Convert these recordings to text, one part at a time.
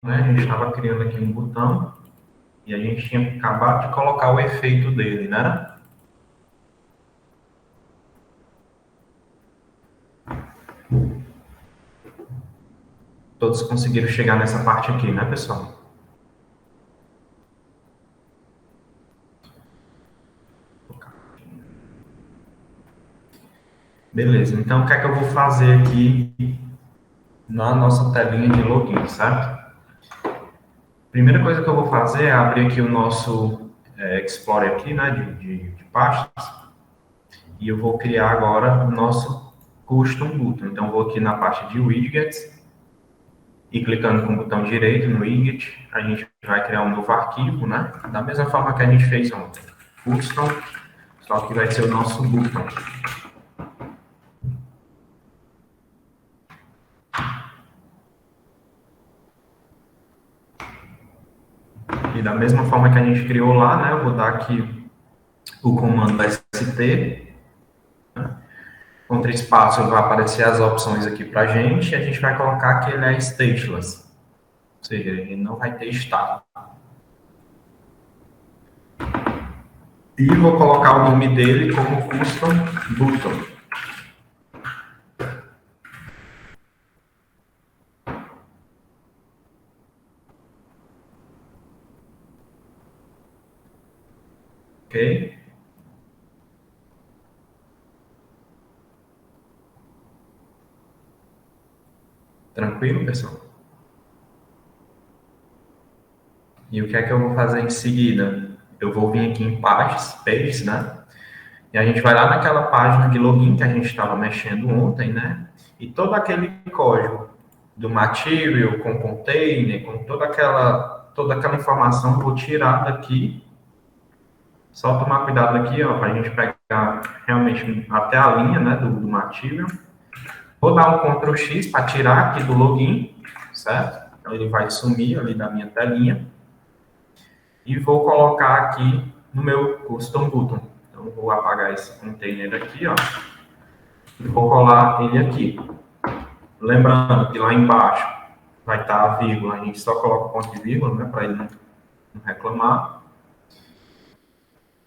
né? A gente estava criando aqui um botão e a gente tinha acabado de colocar o efeito dele, né? Todos conseguiram chegar nessa parte aqui, né, pessoal? Beleza, então o que é que eu vou fazer aqui na nossa telinha de login, certo? Primeira coisa que eu vou fazer é abrir aqui o nosso Explorer aqui, né, de pastas, e eu vou criar agora o nosso Custom Button. Então, eu vou aqui na parte de Widgets, e clicando com o botão direito no widget, a gente vai criar um novo arquivo, né? Da mesma forma que a gente fez ontem. Custom, só que vai ser o nosso button. E da mesma forma que a gente criou lá, né? Eu vou dar aqui o comando ST. Né? Contra espaço vai aparecer as opções aqui para a gente. E a gente vai colocar que ele é stateless. Ou seja, ele não vai ter estado. E vou colocar o nome dele como custom button. Ok? Tranquilo, pessoal? E o que é que eu vou fazer em seguida? Eu vou vir aqui em Pages, né? E a gente vai lá naquela página de login que a gente estava mexendo ontem, né? E todo aquele código do material, com container, com toda aquela informação, eu vou tirar daqui. Só tomar cuidado aqui, ó, para a gente pegar realmente até a linha, né, do material. Vou dar um Ctrl X para tirar aqui do login, certo? Então ele vai sumir ali da minha telinha. E vou colocar aqui no meu custom button. Então, vou apagar esse container aqui, ó, e vou colar ele aqui. Lembrando que lá embaixo vai estar a vírgula, a gente só coloca o ponto de vírgula, né, para ele não reclamar.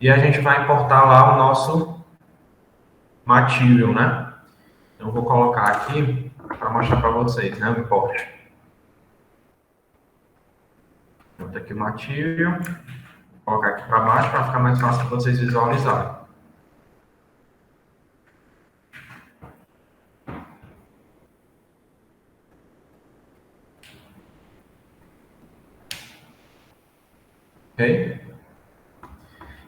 E a gente vai importar lá o nosso material, né? Então, eu vou colocar aqui para mostrar para vocês, né, o import. Vou aqui o material, vou colocar aqui para baixo para ficar mais fácil para vocês visualizarem. Ok?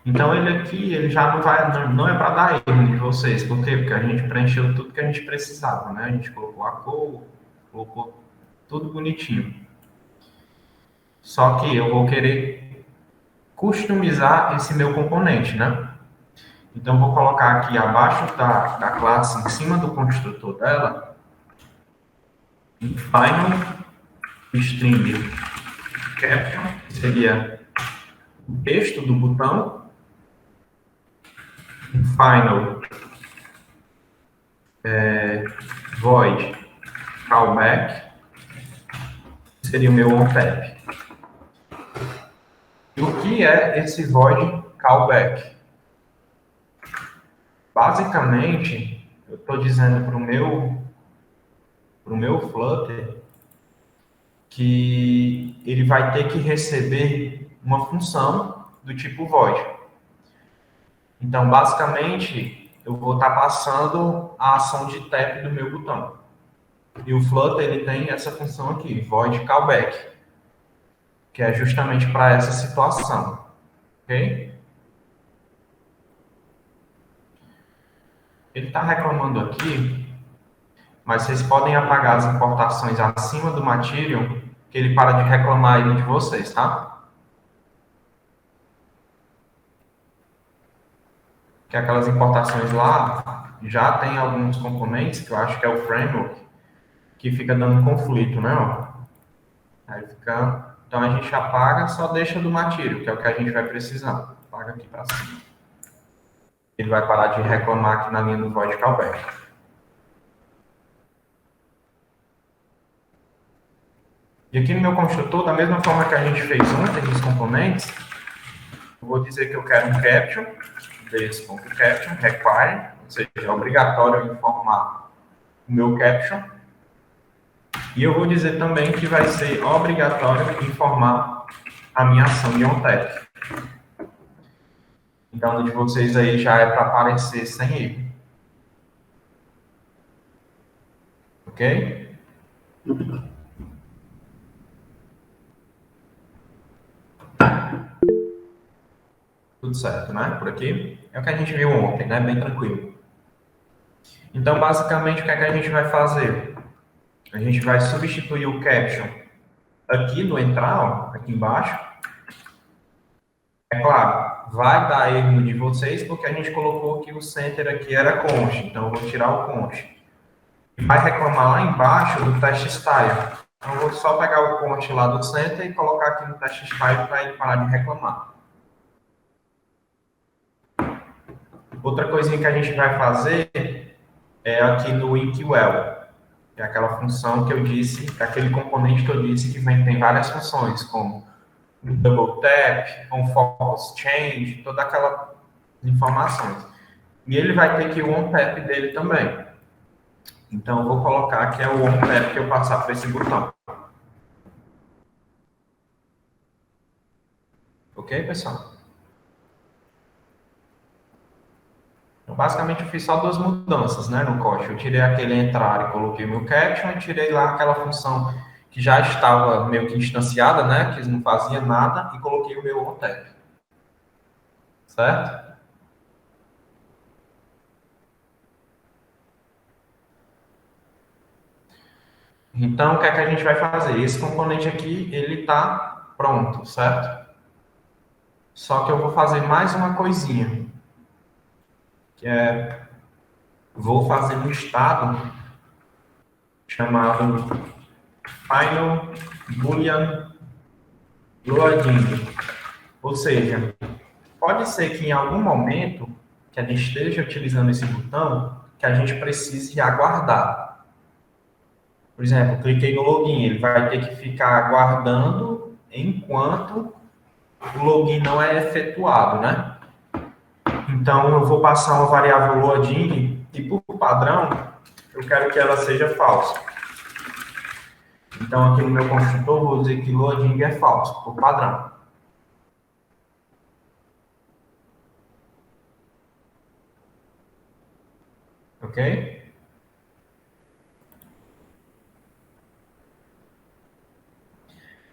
Então ele aqui, ele já não vai, não é para dar erro de vocês. Por quê? Porque a gente preencheu tudo que a gente precisava, né? A gente colocou a cor, colocou tudo bonitinho. Só que eu vou querer customizar esse meu componente, né? Então vou colocar aqui abaixo da classe, em cima do construtor dela, um final string caption, que seria o texto do botão, um final void callback, seria o meu on-tap. E o que é esse void callback? Basicamente, eu estou dizendo para o meu Flutter que ele vai ter que receber uma função do tipo void. Então, basicamente, eu vou estar passando a ação de tap do meu botão. E o Flutter ele tem essa função aqui, void callback, que é justamente para essa situação, ok? Ele está reclamando aqui, mas vocês podem apagar as importações acima do material, que ele para de reclamar aí de vocês, tá? Que aquelas importações lá já tem alguns componentes, que eu acho que é o framework, que fica dando conflito, né? Aí fica... Então a gente apaga, só deixa do material, que é o que a gente vai precisar. Apaga aqui para cima. Ele vai parar de reclamar aqui na linha do void callback. E aqui no meu construtor, da mesma forma que a gente fez ontem nos componentes, eu vou dizer que eu quero um caption, this.caption, require, ou seja, é obrigatório informar o meu caption. E eu vou dizer também que vai ser obrigatório informar a minha ação de OnTap. Então, o de vocês aí já é para aparecer sem erro. Ok? Tudo certo, né? Por aqui. É o que a gente viu ontem, né? Bem tranquilo. Então, basicamente, o que é que a gente vai fazer? A gente vai substituir o caption aqui no entrar, ó, aqui embaixo. É claro, vai dar erro no de vocês, porque a gente colocou que o center aqui era const, então eu vou tirar o const. Vai reclamar lá embaixo do test style. Então, eu vou só pegar o const lá do center e colocar aqui no test style para ele parar de reclamar. Outra coisinha que a gente vai fazer é aqui no inkwell, que é aquela função que eu disse, aquele componente que eu disse que tem várias funções, como double tap, on focus change, toda aquela informações. E ele vai ter que o on tap dele também. Então, eu vou colocar que é o on tap que eu passar para esse botão. Ok, pessoal? Então, basicamente, eu fiz só duas mudanças, né, no código. Eu tirei aquele entrar e coloquei meu caption, e tirei lá aquela função que já estava meio que instanciada, né, que não fazia nada, e coloquei o meu on-tap. Certo? Então, o que é que a gente vai fazer? Esse componente aqui, ele está pronto, certo? Só que eu vou fazer mais uma coisinha, que é, vou fazer um estado chamado final boolean loading. Ou seja, pode ser que em algum momento que a gente esteja utilizando esse botão, que a gente precise aguardar. Por exemplo, cliquei no login, ele vai ter que ficar aguardando enquanto o login não é efetuado, né? Então, eu vou passar uma variável loading e, por padrão, eu quero que ela seja falsa. Então, aqui no meu construtor, eu vou dizer que loading é falso, por padrão. Ok?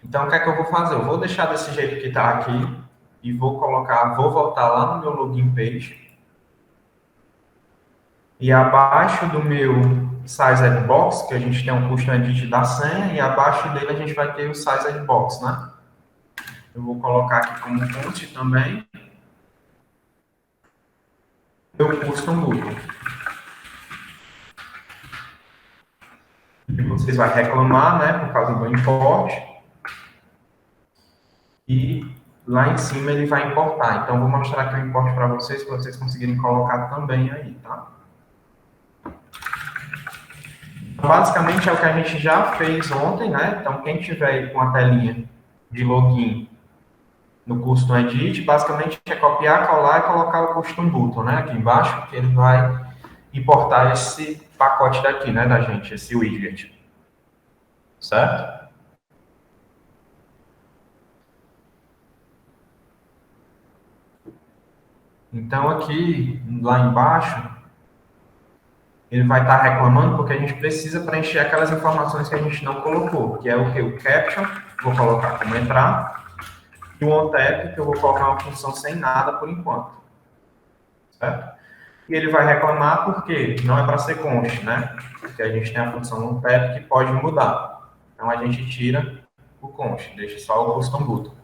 Então, o que é que eu vou fazer? Eu vou deixar desse jeito que está aqui e vou colocar, vou voltar lá no meu login page e abaixo do meu size box, que a gente tem um custom edit da senha, e abaixo dele a gente vai ter o size box, né? Eu vou colocar aqui como fonte também meu custom button. E vocês vão reclamar, né, por causa do import. E lá em cima ele vai importar. Então, vou mostrar aqui o import para vocês conseguirem colocar também aí, tá? Basicamente é o que a gente já fez ontem, né? Então, quem tiver aí com a telinha de login no Custom Edit, basicamente é copiar, colar e colocar o Custom Button, né? Aqui embaixo, que ele vai importar esse pacote daqui, né, da gente, esse widget. Certo? Então, aqui, lá embaixo, ele vai estar reclamando porque a gente precisa preencher aquelas informações que a gente não colocou, que é o que? O caption, vou colocar como entrar, e o onTap, que eu vou colocar uma função sem nada por enquanto. Certo? E ele vai reclamar porque não é para ser const, né? Porque a gente tem a função onTap que pode mudar. Então, a gente tira o const, deixa só o custom button.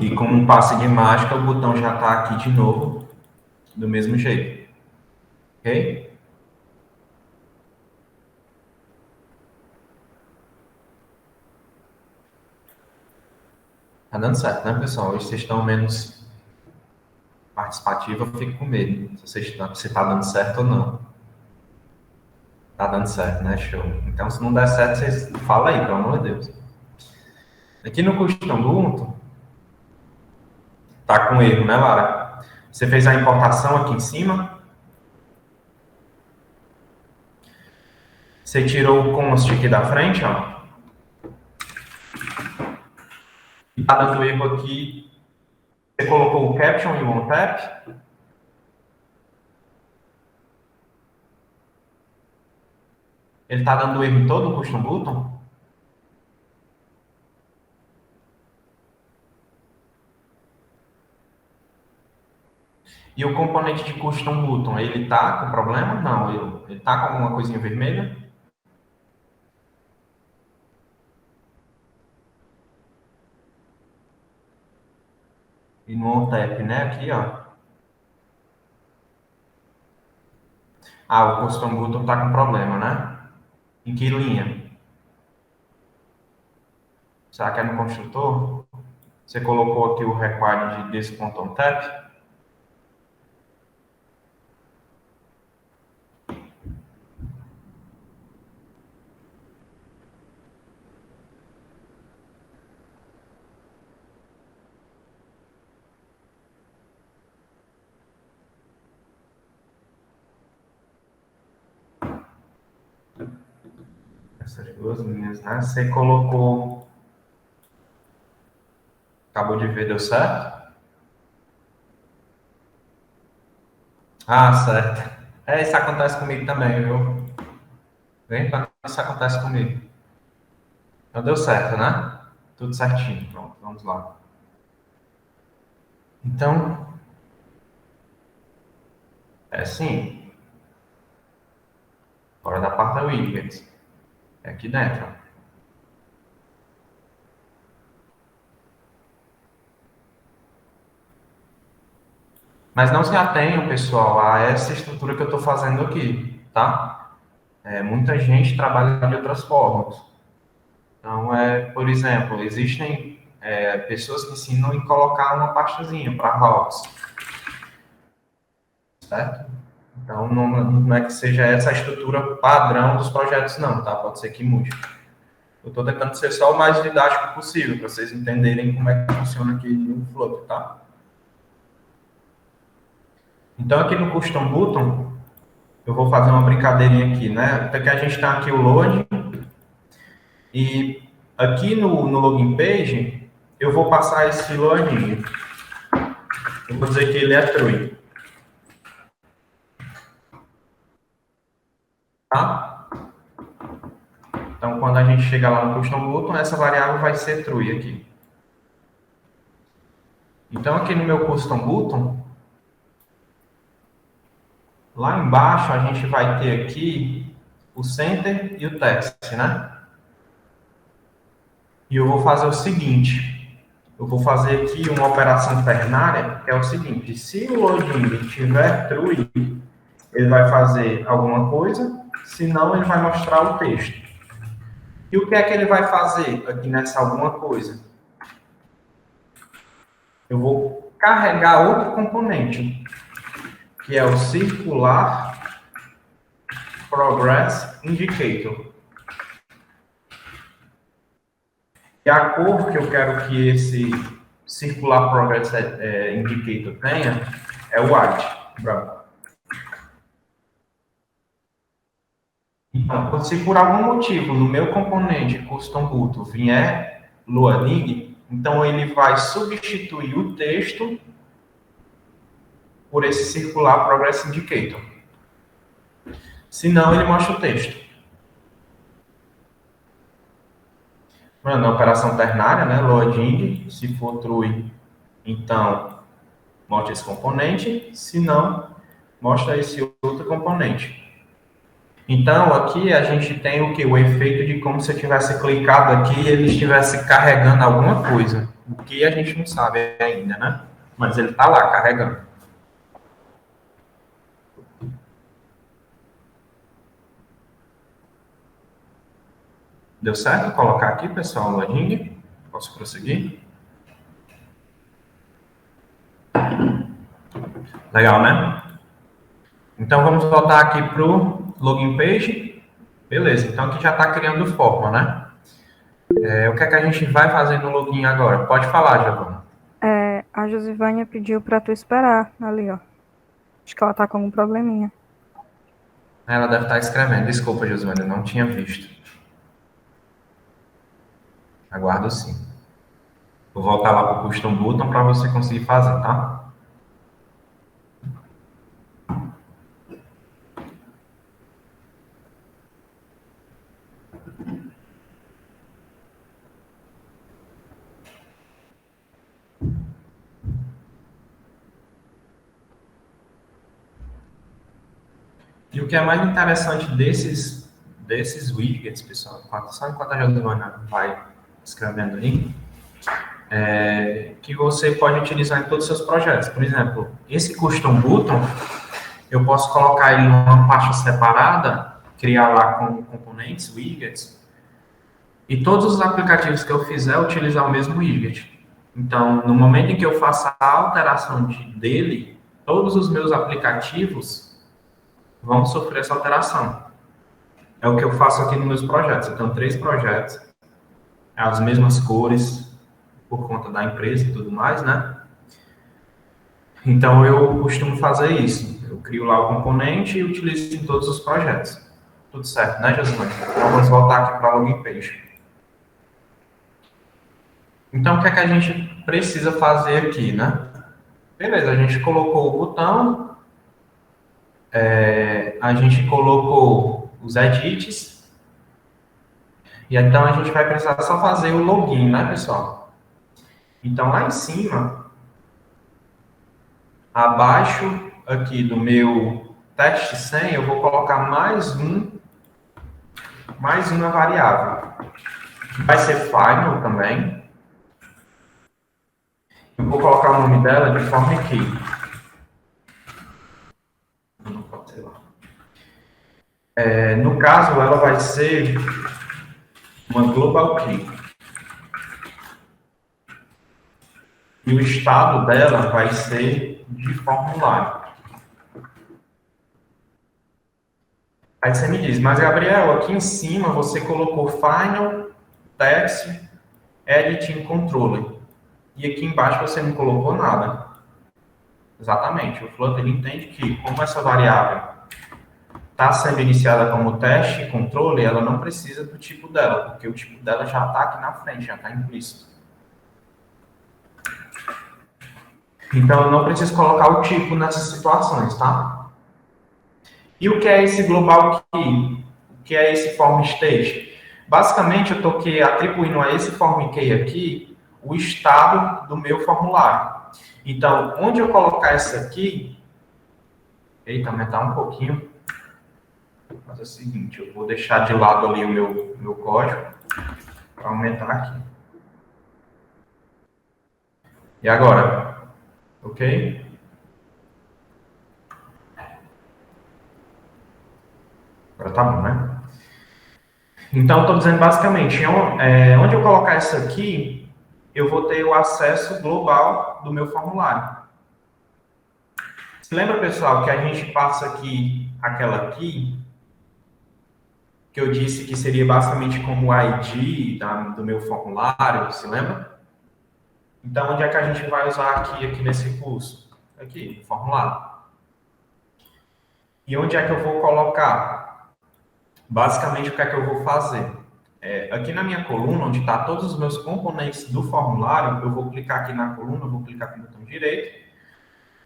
E como um passe de mágica, o botão já está aqui de novo, do mesmo jeito. Ok? Tá dando certo, né, pessoal? Hoje vocês estão menos participativos, eu fico com medo. Se tá dando certo ou não. Tá dando certo, né? Show. Então, se não der certo, vocês falam aí, pelo amor de Deus. Aqui no Custom Ubuntu, tá com erro, né, Lara? Você fez a importação aqui em cima. Você tirou o const aqui da frente, ó. E tá dando erro aqui. Você colocou o caption e o on-tap. Ele tá dando erro em todo o Custom Button. E o componente de Custom Button, ele tá com problema? Não, ele tá com alguma coisinha vermelha? E no on-tap, né? Aqui, ó. Ah, o Custom Button tá com problema, né? Em que linha? Será que é no construtor? Você colocou aqui o require de this.onTap? Essas duas linhas, né? Você colocou... Acabou de ver, deu certo? Ah, certo. É, isso acontece comigo também, viu? Vem quando isso acontece comigo. Então deu certo, né? Tudo certinho. Pronto, vamos lá. Então, é assim. Fora da parte da widget. É aqui dentro. Mas não se atenham, pessoal, a essa estrutura que eu estou fazendo aqui, tá? Muita gente trabalha de outras formas. Então, por exemplo, existem pessoas que ensinam em colocar uma pastazinha para routes, certo? Então, não é que seja essa a estrutura padrão dos projetos, não, tá? Pode ser que mude. Eu estou tentando ser só o mais didático possível, para vocês entenderem como é que funciona aqui no Flutter, tá? Então, aqui no Custom Button, eu vou fazer uma brincadeirinha aqui, né? Então, que a gente está aqui o load, e aqui no login page, eu vou passar esse login. Eu vou dizer que ele é true, tá? Então, quando a gente chegar lá no Custom Button, essa variável vai ser true aqui. Então, aqui no meu Custom Button, lá embaixo a gente vai ter aqui o center e o text, né? E eu vou fazer o seguinte, eu vou fazer aqui uma operação ternária, que é o seguinte, se o login tiver true, ele vai fazer alguma coisa, senão ele vai mostrar o texto. E o que é que ele vai fazer aqui nessa alguma coisa? Eu vou carregar outro componente, que é o circular progress indicator. E a cor que eu quero que esse circular progress indicator tenha é o white, branco. Então, se por algum motivo no meu componente custom boot vier loading, então ele vai substituir o texto por esse circular progress indicator. Senão ele mostra o texto. Na operação ternária, né, loading, se for true, então mostra esse componente, se não, mostra esse outro componente. Então, aqui a gente tem o que? O efeito de como se eu tivesse clicado aqui e ele estivesse carregando alguma coisa. O que a gente não sabe ainda, né? Mas ele está lá carregando. Deu certo colocar aqui, pessoal, o login? Posso prosseguir? Legal, né? Então, vamos voltar aqui para o login page. Beleza, então aqui já está criando forma, né? O que é que a gente vai fazer no login agora? Pode falar, Giovana. A Josivânia pediu pra tu esperar ali, ó. Acho que ela tá com algum probleminha. Ela deve estar escrevendo. Desculpa, Giovana, eu não tinha visto. Aguardo sim. Vou voltar lá para o Custom Button para você conseguir fazer, tá? E o que é mais interessante desses widgets, pessoal, só enquanto a Giovana vai escrevendo aí, que você pode utilizar em todos os seus projetos. Por exemplo, esse Custom Button, eu posso colocar ele numa pasta separada, criar lá com componentes, widgets, e todos os aplicativos que eu fizer utilizar o mesmo widget. Então, no momento em que eu faça a alteração dele, todos os meus aplicativos vão sofrer essa alteração. É o que eu faço aqui nos meus projetos. Eu tenho 3 projetos, as mesmas cores, por conta da empresa e tudo mais, né? Então, eu costumo fazer isso. Eu crio lá o componente e utilizo em todos os projetos. Tudo certo, né, Josimar? Então, vamos voltar aqui para a login page. Então, o que é que a gente precisa fazer aqui, né? Beleza, a gente colocou o botão, a gente colocou os edits, e então a gente vai precisar só fazer o login, né, pessoal? Então, lá em cima, abaixo aqui do meu teste 100, eu vou colocar mais uma variável. Vai ser final também. Eu vou colocar o nome dela de forma key. Não pode ser lá. No caso, ela vai ser uma global key. E o estado dela vai ser de formulário. Aí você me diz, mas Gabriel, aqui em cima você colocou final, text, editing, controller. E aqui embaixo você não colocou nada. Exatamente. O Flutter entende que, como essa variável está sendo iniciada como teste e controle, ela não precisa do tipo dela, porque o tipo dela já está aqui na frente, já está implícito. Então, eu não preciso colocar o tipo nessas situações, tá? E o que é esse global key? O que é esse form state? Basicamente, eu estou atribuindo a esse form key aqui o estado do meu formulário. Então, onde eu colocar essa aqui... Eita, aumentar um pouquinho. Vou fazer o seguinte, eu vou deixar de lado ali o meu código para aumentar aqui. E agora? Ok? Agora tá bom, né? Então, estou dizendo basicamente, onde eu colocar isso aqui, eu vou ter o acesso global do meu formulário. Se lembra, pessoal, que a gente passa aqui aquela key, que eu disse que seria basicamente como o ID do meu formulário, se lembra? Então, onde é que a gente vai usar aqui nesse curso? Aqui, no formulário. E onde é que eu vou colocar? Basicamente, o que é que eu vou fazer? Aqui na minha coluna, onde está todos os meus componentes do formulário, eu vou clicar aqui na coluna, vou clicar com o botão direito,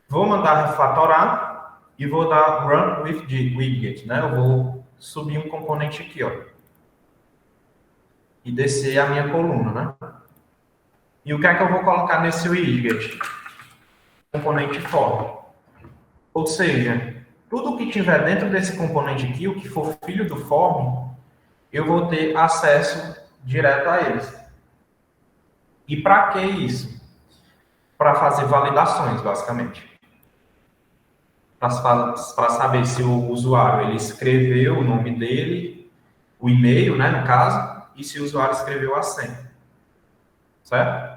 vou mandar refatorar e vou dar Run with Widget, né? Eu vou subir um componente aqui, ó. E descer a minha coluna, né? E o que é que eu vou colocar nesse widget? Componente for. Ou seja, tudo que tiver dentro desse componente aqui, o que for filho do form, eu vou ter acesso direto a eles. E para que isso? Para fazer validações, basicamente. Para saber se o usuário ele escreveu o nome dele, o e-mail, né, no caso, e se o usuário escreveu a senha. Certo?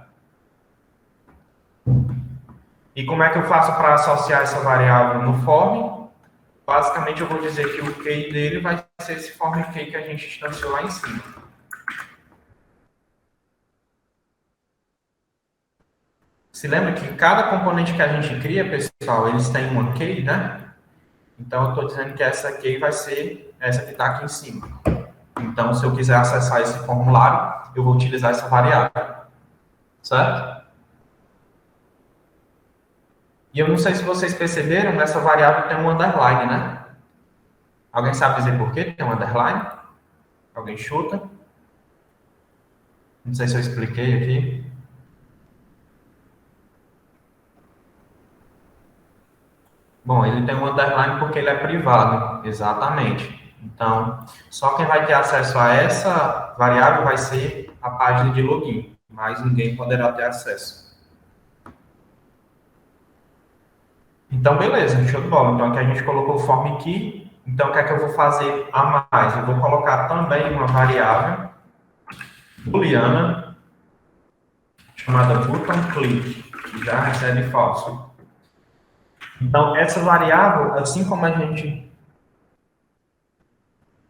E como é que eu faço para associar essa variável no form? Basicamente, eu vou dizer que o key dele vai ser esse form key que a gente instanciou lá em cima. Se lembra que cada componente que a gente cria, pessoal, eles têm uma key, né? Então, eu estou dizendo que essa key vai ser essa que está aqui em cima. Então, se eu quiser acessar esse formulário, eu vou utilizar essa variável. Certo? E eu não sei se vocês perceberam, nessa variável tem um underline, né? Alguém sabe dizer por que tem um underline? Alguém chuta? Não sei se eu expliquei aqui. Bom, ele tem um underline porque ele é privado, exatamente. Então, só quem vai ter acesso a essa variável vai ser a página de login, mas ninguém poderá ter acesso. Então, beleza, show de bola. Então, aqui a gente colocou o form key. Então, o que é que eu vou fazer a mais? Eu vou colocar também uma variável booleana chamada button click, que já recebe falso. Então, essa variável, assim como a gente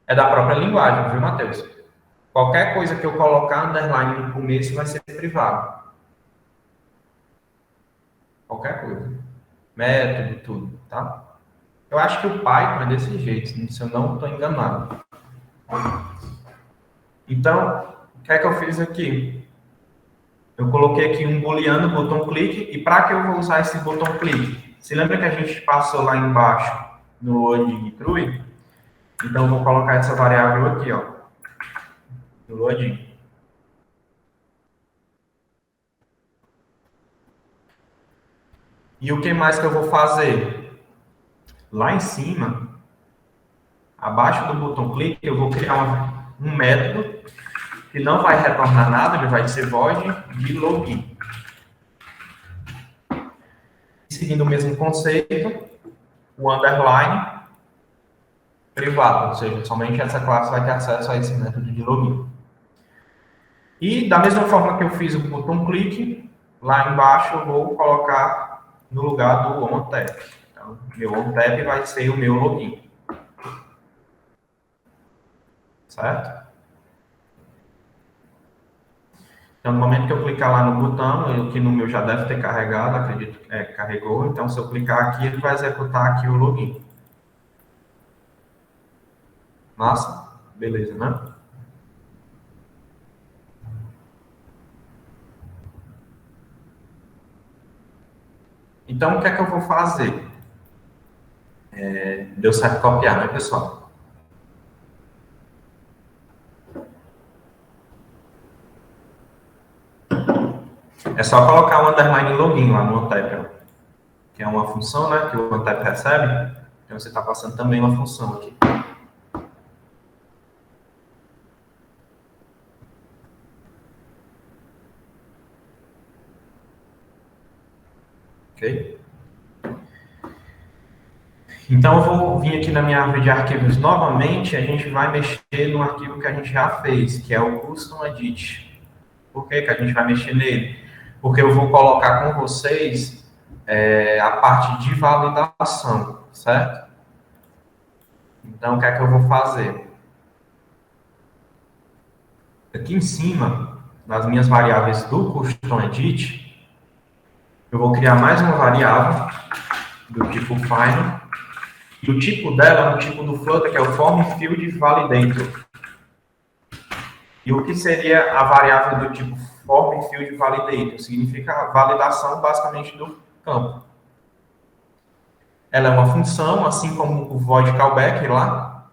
é da própria linguagem, viu, Matheus? Qualquer coisa que eu colocar underline no começo vai ser privado. Qualquer coisa. Método, tudo, tá? Eu acho que o Python é desse jeito, se eu não estou enganado. Então, o que é que eu fiz aqui? Eu coloquei aqui um booleano botão clique, e para que eu vou usar esse botão clique? Se lembra que a gente passou lá embaixo no loading true? Então, eu vou colocar essa variável aqui, ó, no loading. E o que mais que eu vou fazer? Lá em cima, abaixo do botão clique, eu vou criar um método que não vai retornar nada, ele vai ser void de login. Seguindo o mesmo conceito, o underline privado, ou seja, somente essa classe vai ter acesso a esse método de login. E da mesma forma que eu fiz o botão clique, lá embaixo eu vou colocar no lugar do onTap. Então, meu onTap vai ser o meu login. Certo? Então, no momento que eu clicar lá no botão, que no meu já deve ter carregado, acredito que carregou. Então, se eu clicar aqui, ele vai executar aqui o login. Massa? Beleza, né? Então, o que é que eu vou fazer? Deu certo copiar, né, pessoal? É só colocar o underline login lá no ONTAP, que é uma função, né, que o ONTAP recebe. Então, você está passando também uma função aqui. Ok? Então, eu vou vir aqui na minha árvore de arquivos novamente, a gente vai mexer no arquivo que a gente já fez, que é o custom edit. Por que que a gente vai mexer nele? Porque eu vou colocar com vocês a parte de validação, certo? Então, o que é que eu vou fazer? Aqui em cima, nas minhas variáveis do custom edit, eu vou criar mais uma variável do tipo final. E o tipo dela é o tipo do Flutter, que é o form field validator. E o que seria a variável do tipo form field validator? Significa a validação, basicamente, do campo. Ela é uma função, assim como o void callback lá,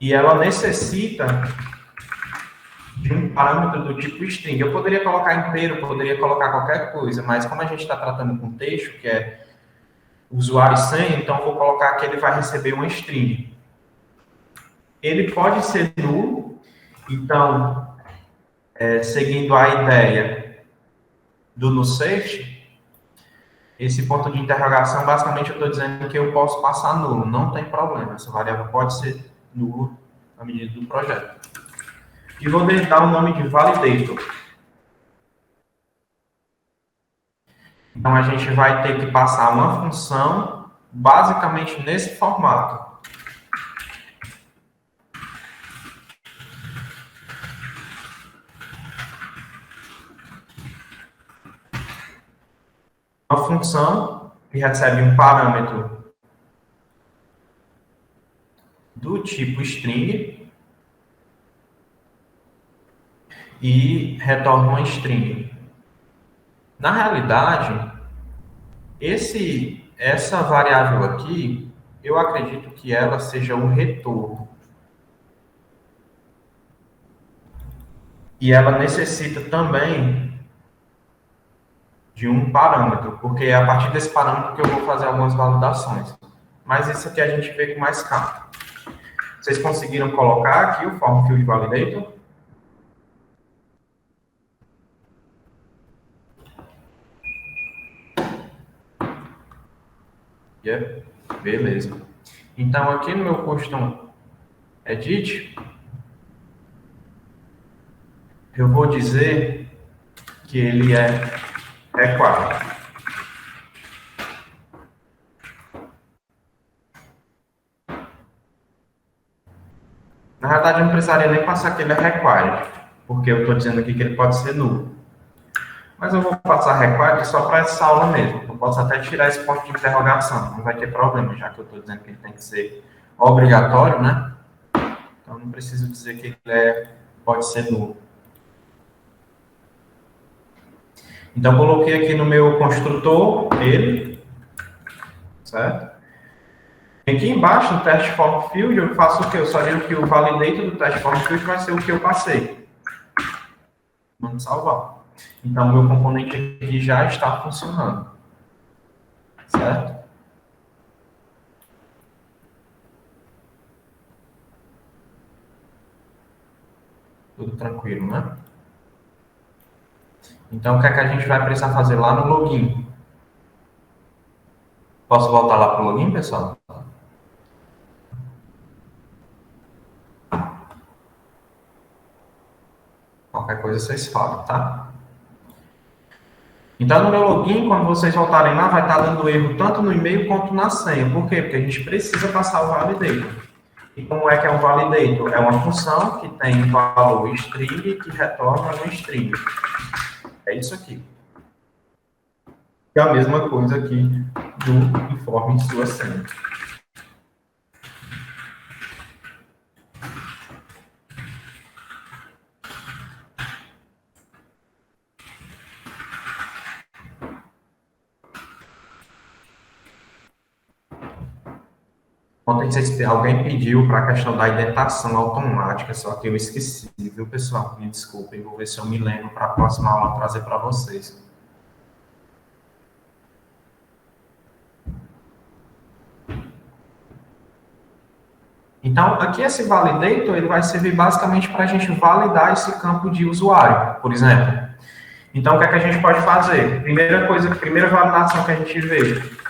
e ela necessita de um parâmetro do tipo string. Eu poderia colocar inteiro, poderia colocar qualquer coisa, mas como a gente está tratando com texto, que é usuário e senha, então eu vou colocar que ele vai receber uma string. Ele pode ser nulo, então, seguindo a ideia do noSafety, esse ponto de interrogação, basicamente eu estou dizendo que eu posso passar nulo, não tem problema, essa variável pode ser nula à medida do projeto. E vou dar o nome de validator. Então, a gente vai ter que passar uma função basicamente nesse formato. Uma função que recebe um parâmetro do tipo string e retorna uma string. Na realidade, essa variável aqui, eu acredito que ela seja o retorno. E ela necessita também de um parâmetro, porque é a partir desse parâmetro que eu vou fazer algumas validações. Mas isso aqui a gente vê com mais calma. Vocês conseguiram colocar aqui o Form Field Validator? Yeah. Beleza. Então, aqui no meu Custom Edit, eu vou dizer que ele é required. Na verdade, eu não precisaria nem passar que ele é required, porque eu estou dizendo aqui que ele pode ser nulo. Mas eu vou passar required só para essa aula mesmo. Eu posso até tirar esse ponto de interrogação, não vai ter problema, já que eu estou dizendo que ele tem que ser obrigatório, né? Então, não preciso dizer que ele pode ser nulo. Então, coloquei aqui no meu construtor ele, certo? Aqui embaixo, no test form field, eu faço o quê? Eu só digo que o validator do test form field vai ser o que eu passei. Vamos salvar. Então, o meu componente aqui já está funcionando. Certo? Tudo tranquilo, né? Então, o que é que a gente vai precisar fazer lá no login? Posso voltar lá para o login, pessoal? Qualquer coisa vocês falam, tá? Então, no meu login, quando vocês voltarem lá, vai estar dando erro tanto no e-mail quanto na senha. Por quê? Porque a gente precisa passar o validator. E como é que é um validator? É uma função que tem valor string que retorna um string. É isso aqui. E a mesma coisa aqui do informe sua senha. Ontem alguém pediu para a questão da indentação automática, só que eu esqueci, viu, pessoal? Me desculpem, vou ver se eu me lembro para a próxima aula trazer para vocês. Então, aqui esse validator, ele vai servir basicamente para a gente validar esse campo de usuário, por exemplo. Então, o que é que a gente pode fazer? Primeira validação que a gente vê.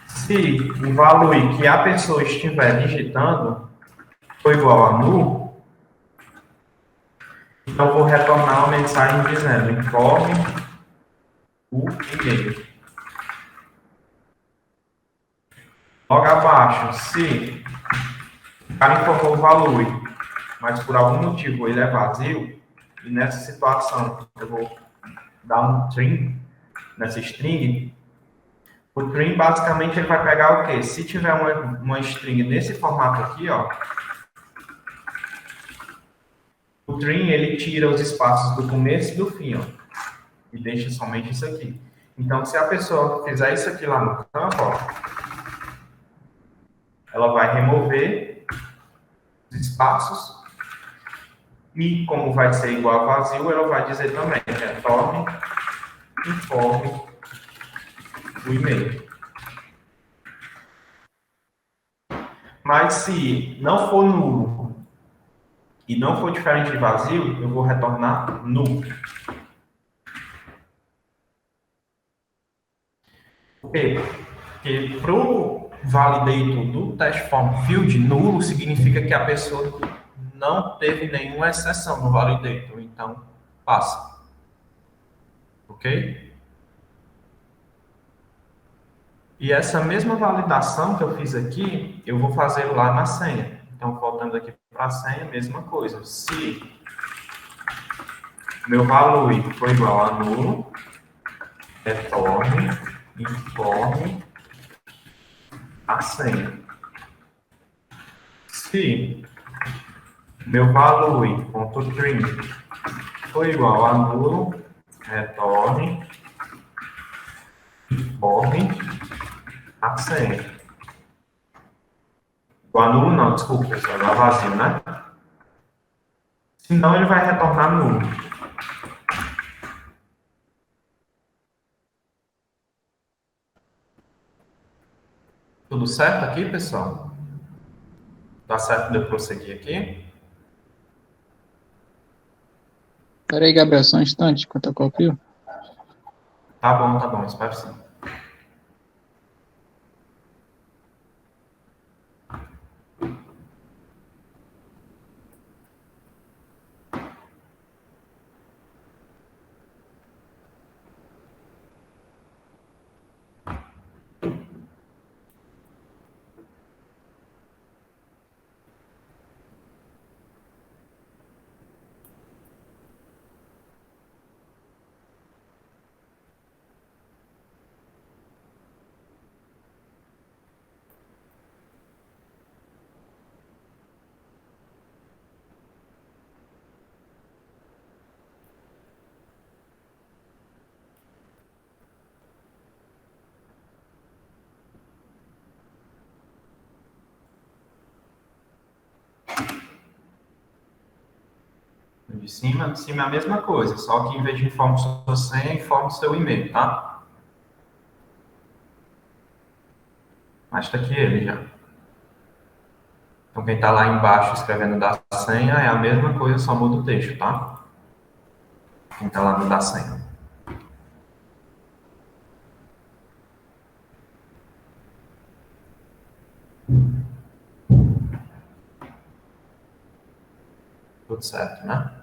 Se o valor que a pessoa estiver digitando for igual a null, então eu vou retornar uma mensagem dizendo informe o e-mail. Logo abaixo, se o cara informou o valor, mas por algum motivo ele é vazio, e nessa situação eu vou dar um trim nessa string, o trim basicamente ele vai pegar o quê? Se tiver uma string nesse formato aqui, ó, o trim ele tira os espaços do começo e do fim, ó, e deixa somente isso aqui. Então, se a pessoa fizer isso aqui lá no campo, ó, ela vai remover os espaços e, como vai ser igual a vazio, ela vai dizer também, retorne, informe o e-mail. Mas se não for nulo e não for diferente de vazio, eu vou retornar nulo. Por quê? Porque para o validator do test form field, nulo significa que a pessoa não teve nenhuma exceção no validator, então passa. ok? E essa mesma validação que eu fiz aqui, eu vou fazer lá na senha. Então, voltando aqui para a senha, mesma coisa. Se meu valor for igual a nulo, retorne, informe a senha. Se meu valor ponto string for igual a nulo, retorne, informe a senha. Igual a nulo não, desculpa, pessoal, é vazio, né? Senão ele vai retornar nulo. Tudo certo aqui, pessoal? Tá certo de eu prosseguir aqui? Espera aí, Gabriel, só um instante, enquanto eu copio. Tá bom, espero sim. De cima é a mesma coisa, só que em vez de informe sua senha, informe seu e-mail, tá? Mas tá aqui ele já. Então quem tá lá embaixo escrevendo da senha é a mesma coisa, só muda o texto, tá? Quem tá lá no da senha. Tudo certo, né?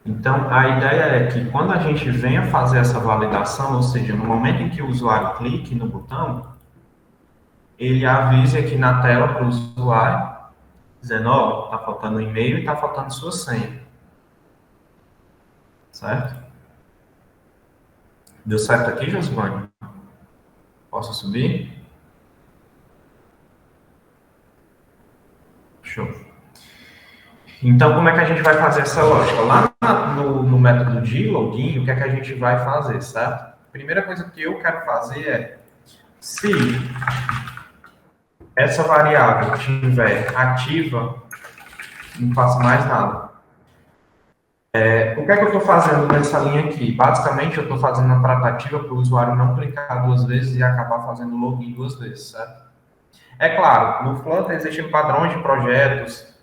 Então, a ideia é que quando a gente venha fazer essa validação, ou seja, no momento em que o usuário clique no botão, ele avise aqui na tela para o usuário, dizendo, ó, tá faltando o e-mail e tá faltando sua senha. Certo? Deu certo aqui, Josvane? Posso subir? Show. Então, como é que a gente vai fazer essa lógica? Lá no método de login, o que é que a gente vai fazer, certo? A primeira coisa que eu quero fazer é, se essa variável estiver ativa, não faço mais nada. O que é que eu estou fazendo nessa linha aqui? Basicamente, eu estou fazendo uma tratativa para o usuário não clicar duas vezes e acabar fazendo login duas vezes, certo? É claro, no Flutter existem padrões de projetos,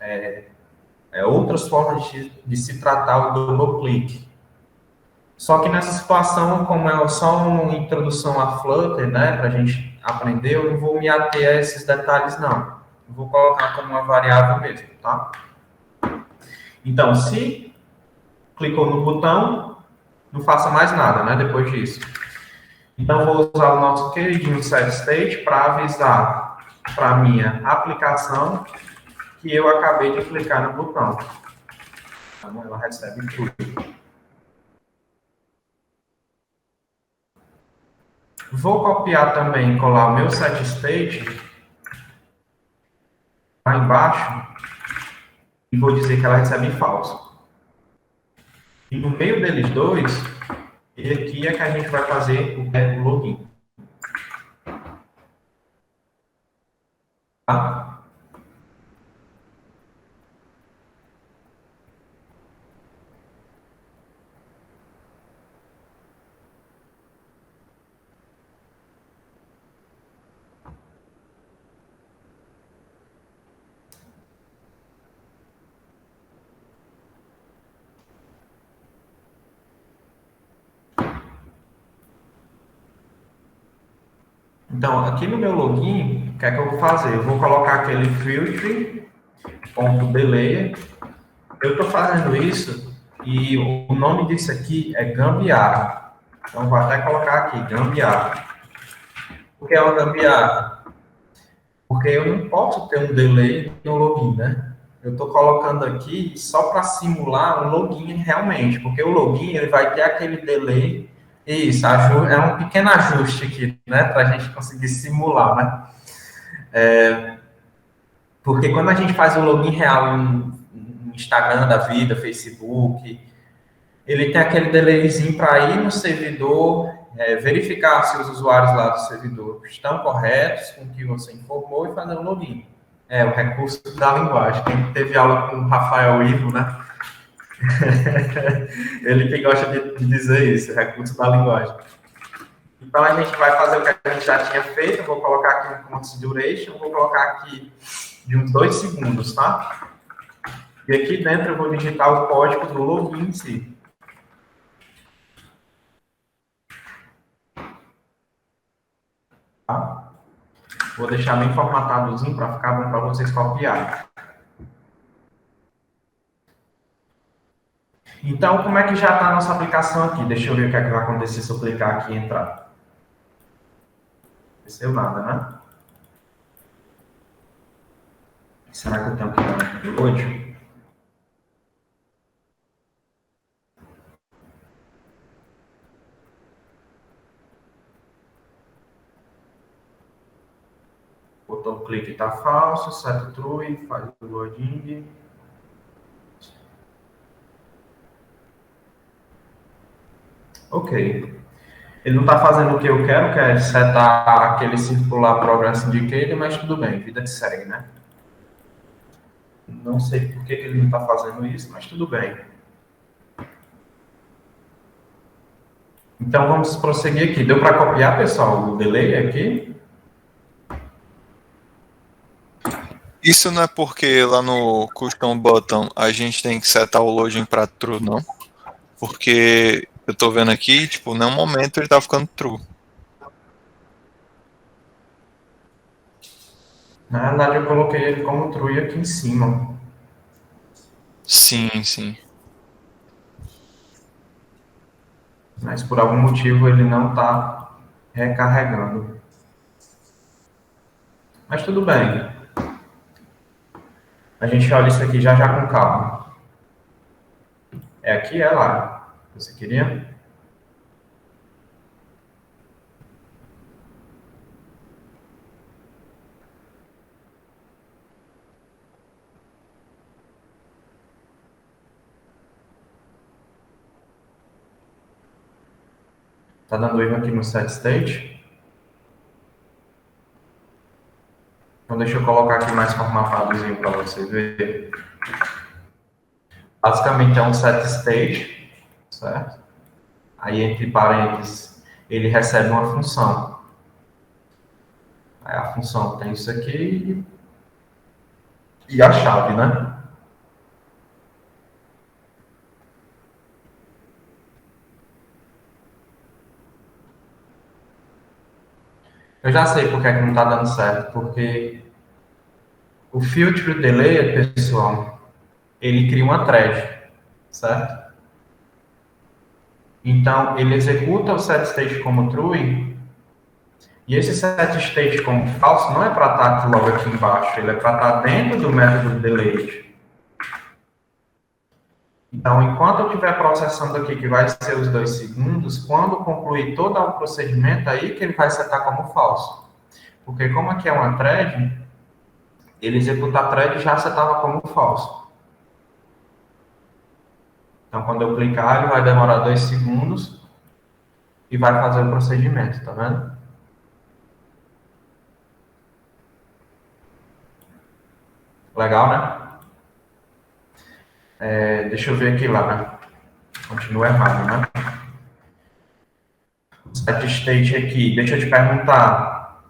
outras formas de se tratar o double click. Só que nessa situação, como é só uma introdução a Flutter, né, para a gente aprender, eu não vou me ater a esses detalhes, não. Eu vou colocar como uma variável mesmo, tá? Então, se clicou no botão, não faça mais nada, né, depois disso. Então, vou usar o nosso queridinho setState para avisar para a minha aplicação que eu acabei de clicar no botão. Então, ela recebe tudo. Vou copiar também e colar o meu setState lá embaixo e vou dizer que ela recebe falso. E no meio deles dois, ele aqui é que a gente vai fazer o login. Tá? Então, aqui no meu login, o que é que eu vou fazer? Eu vou colocar aquele filtro.delay. Eu estou fazendo isso E o nome disso aqui é gambiarra. Então, vou até colocar aqui, gambiarra. O que é uma gambiarra? Porque eu não posso ter um delay no login, né? Eu estou colocando aqui só para simular um login realmente, porque o login ele vai ter aquele delay. Isso, é um pequeno ajuste aqui, né? Para a gente conseguir simular, né? Porque quando a gente faz o login real em Instagram da vida, Facebook, ele tem aquele delayzinho para ir no servidor, verificar se os usuários lá do servidor estão corretos com o que você informou e fazer o login. É, o recurso da linguagem. Quem teve aula com o Rafael Ivo, né? Ele que gosta de dizer isso, recurso da linguagem. Então, a gente vai fazer o que a gente já tinha feito. Eu vou colocar aqui um const duration, vou colocar aqui de uns 2 segundos, tá? E aqui dentro eu vou digitar o código do login em si. Tá? Vou deixar bem formatadozinho para ficar bom para vocês copiarem. Então, como é que já está a nossa aplicação aqui? Deixa eu ver o que é que vai acontecer se eu clicar aqui e entrar. Não aconteceu nada, né? Será que eu tenho que dar um upload? Botão clique está falso, set true, faz o loading. Ok. Ele não está fazendo o que eu quero, que é setar aquele circular progress indicator, mas tudo bem, vida que segue, né? Não sei por que ele não está fazendo isso, mas tudo bem. Então, vamos prosseguir aqui. Deu para copiar, pessoal, o delay aqui? Isso não é porque lá no custom button a gente tem que setar o loading para true, não? Porque eu tô vendo aqui, tipo, em nenhum momento ele tá ficando true. Na verdade, eu coloquei ele como true aqui em cima. Sim, sim. Mas por algum motivo ele não está recarregando. Mas tudo bem. A gente olha isso aqui já já com calma. É aqui, é lá. Você queria? Tá dando erro aqui no set state? Então deixa eu colocar aqui mais formatadozinho para você ver. Basicamente é um set state, certo? Aí entre parênteses ele recebe uma função. Aí a função tem isso aqui e a chave, né? Eu já sei por que é que não está dando certo, porque o filtro delay, pessoal, ele cria uma thread, certo? Então, ele executa o set state como true, e esse set state como false não é para estar logo aqui embaixo, ele é para estar dentro do método delay. Então, enquanto eu estiver processando aqui, que vai ser os 2 segundos, quando concluir todo o procedimento, aí que ele vai setar como falso. Porque como aqui é uma thread, ele executa a thread e já setava como falso. Então, quando eu clicar, ele vai demorar 2 segundos e vai fazer o procedimento, tá vendo? Legal, né? Deixa eu ver aqui lá, né? Continua errado, né? Set state aqui, deixa eu te perguntar.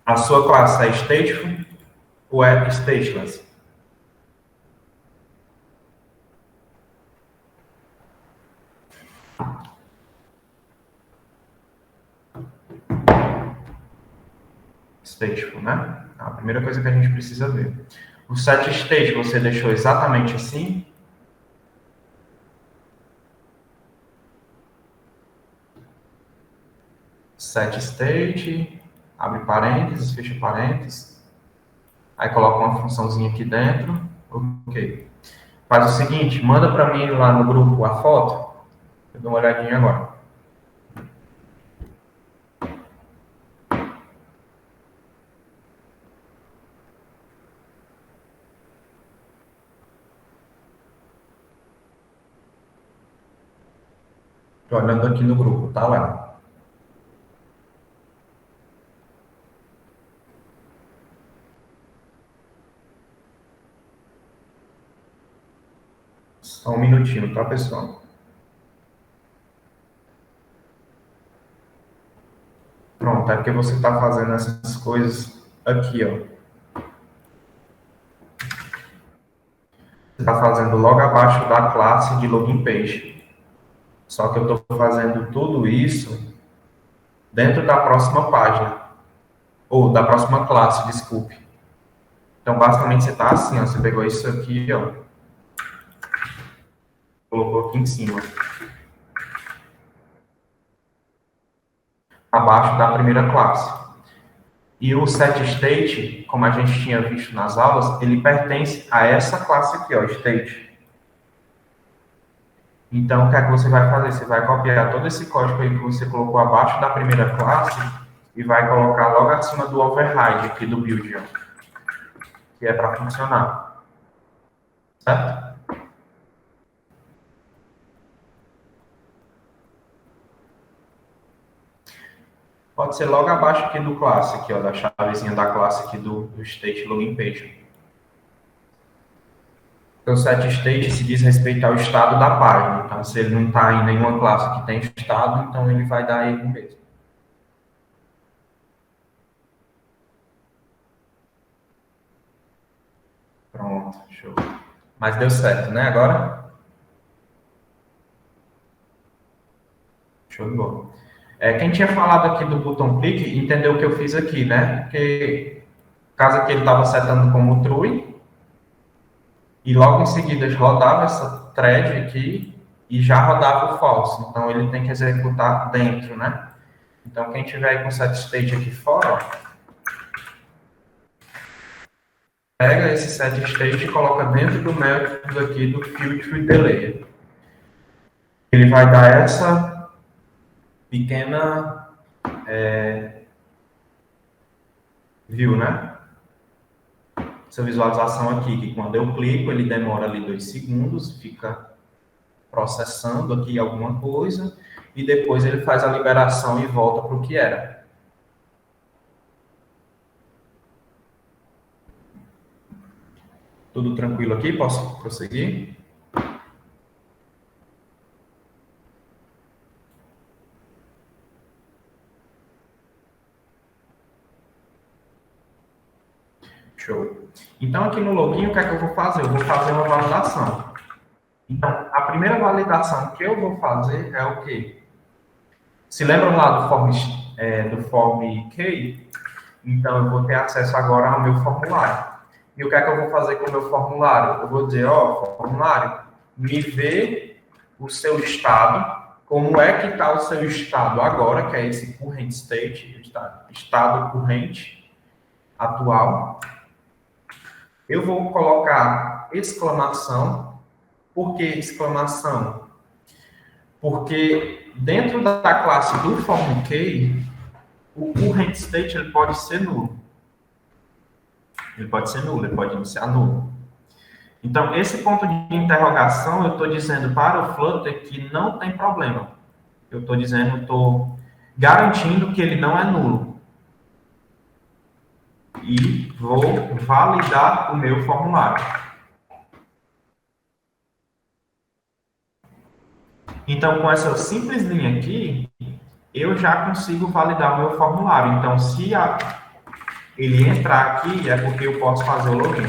A sua classe é stateful ou é stateless? Stateful, né? A primeira coisa que a gente precisa ver. O set state você deixou exatamente assim? set state, abre parênteses, fecha parênteses, aí coloca uma funçãozinha aqui dentro, ok. Faz o seguinte, manda para mim lá no grupo a foto, eu dou uma olhadinha agora. Estou olhando aqui no grupo, tá lá. Só um minutinho, tá, pessoal? Pronto, é porque você está fazendo essas coisas aqui, ó. Você está fazendo logo abaixo da classe de login page. Só que eu estou fazendo tudo isso dentro da próxima página. Ou da próxima classe, desculpe. Então, basicamente, você está assim, ó. Você pegou isso aqui, ó. Colocou aqui em cima. Abaixo da primeira classe. E o setState, como a gente tinha visto nas aulas, ele pertence a essa classe aqui, ó, state. Então, o que é que você vai fazer? Você vai copiar todo esse código aí que você colocou abaixo da primeira classe e vai colocar logo acima do override aqui do build, ó, que é para funcionar. Certo? Pode ser logo abaixo aqui do classe, aqui, ó, da chavezinha da classe aqui do state login page. O setState se diz respeito ao estado da página. Então, se ele não está em nenhuma classe que tem estado, então ele vai dar erro mesmo. Pronto, show. Mas deu certo, né, agora? Show de bola. Quem tinha falado aqui do botão clique, entendeu o que eu fiz aqui, né? Porque, caso aqui ele estava setando como true, e logo em seguida rodava essa thread aqui e já rodava o false. Então, ele tem que executar dentro, né? Então, quem tiver aí com o setState aqui fora, ó, pega esse setState e coloca dentro do método aqui do filter delay. Ele vai dar essa pequena view, né? Essa visualização aqui, que quando eu clico, ele demora ali 2 segundos, fica processando aqui alguma coisa, e depois ele faz a liberação e volta para o que era. Tudo tranquilo aqui? Posso prosseguir? Show. Então, aqui no login, o que é que eu vou fazer? Eu vou fazer uma validação. Então, a primeira validação que eu vou fazer é o quê? Se lembram lá do form key? Então, eu vou ter acesso agora ao meu formulário. E o que é que eu vou fazer com o meu formulário? Eu vou dizer, ó, formulário, me vê o seu estado, como é que está o seu estado agora, que é esse current state, estado corrente atual. Eu vou colocar exclamação. Por que exclamação? Porque dentro da classe do form key, o current state ele pode ser nulo. Ele pode ser nulo, ele pode iniciar nulo. Então, esse ponto de interrogação, eu estou dizendo para o Flutter que não tem problema. Eu estou dizendo, estou garantindo que ele não é nulo. E vou validar o meu formulário. Então, com essa simples linha aqui, eu já consigo validar o meu formulário. Então, se ele entrar aqui, é porque eu posso fazer o login.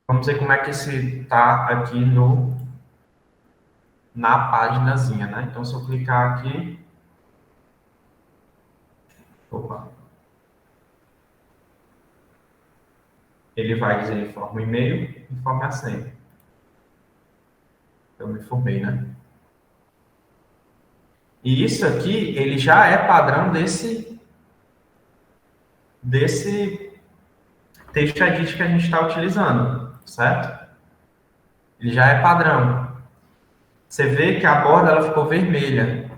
Vamos ver como é que esse está aqui na paginazinha, né? Então, se eu clicar aqui... Opa. Ele vai dizer informa o e-mail, informe a senha. Eu me formei, né? E isso aqui, ele já é padrão desse texto edit que a gente está utilizando, certo? Ele já é padrão. Você vê que a borda ela ficou vermelha.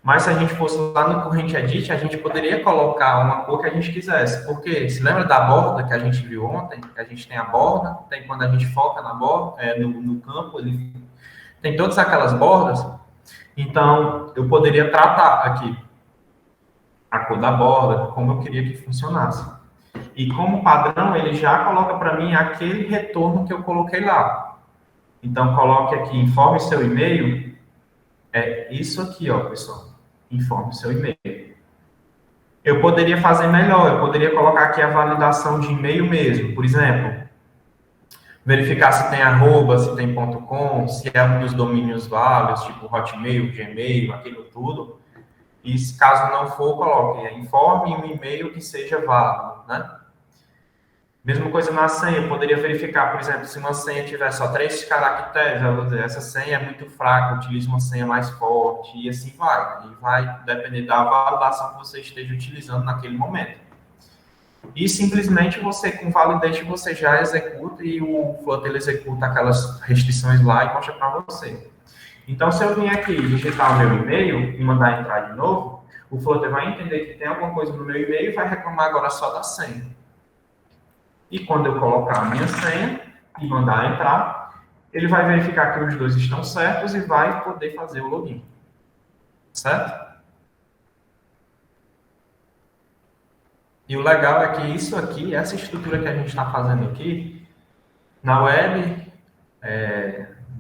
Mas se a gente fosse lá no Corrente Edit, a gente poderia colocar uma cor que a gente quisesse. Porque se lembra da borda que a gente viu ontem? Que a gente tem a borda, tem quando a gente foca na borda, no campo, ele tem todas aquelas bordas. Então, eu poderia tratar aqui a cor da borda, como eu queria que funcionasse. E como padrão, ele já coloca para mim aquele retorno que eu coloquei lá. Então, coloque aqui, informe seu e-mail. É isso aqui, ó, pessoal. Informe seu e-mail. Eu poderia fazer melhor, eu poderia colocar aqui a validação de e-mail mesmo. Por exemplo, verificar se tem arroba, se tem ponto .com, se é um dos domínios válidos, tipo Hotmail, Gmail, aquilo tudo. E se caso não for, coloque informe um e-mail que seja válido, né? Mesma coisa na senha, eu poderia verificar, por exemplo, se uma senha tiver só 3 caracteres, eu vou dizer, essa senha é muito fraca, utilize uma senha mais forte, e assim vai. E vai depender da validação que você esteja utilizando naquele momento. E simplesmente você, com validate, você já executa e o Flutter ele executa aquelas restrições lá e mostra para você. Então, se eu vim aqui digitar o meu e-mail e mandar entrar de novo, o Flutter vai entender que tem alguma coisa no meu e-mail e vai reclamar agora só da senha. E quando eu colocar a minha senha e mandar entrar, ele vai verificar que os dois estão certos e vai poder fazer o login. Certo? E o legal é que isso aqui, essa estrutura que a gente está fazendo aqui, na web,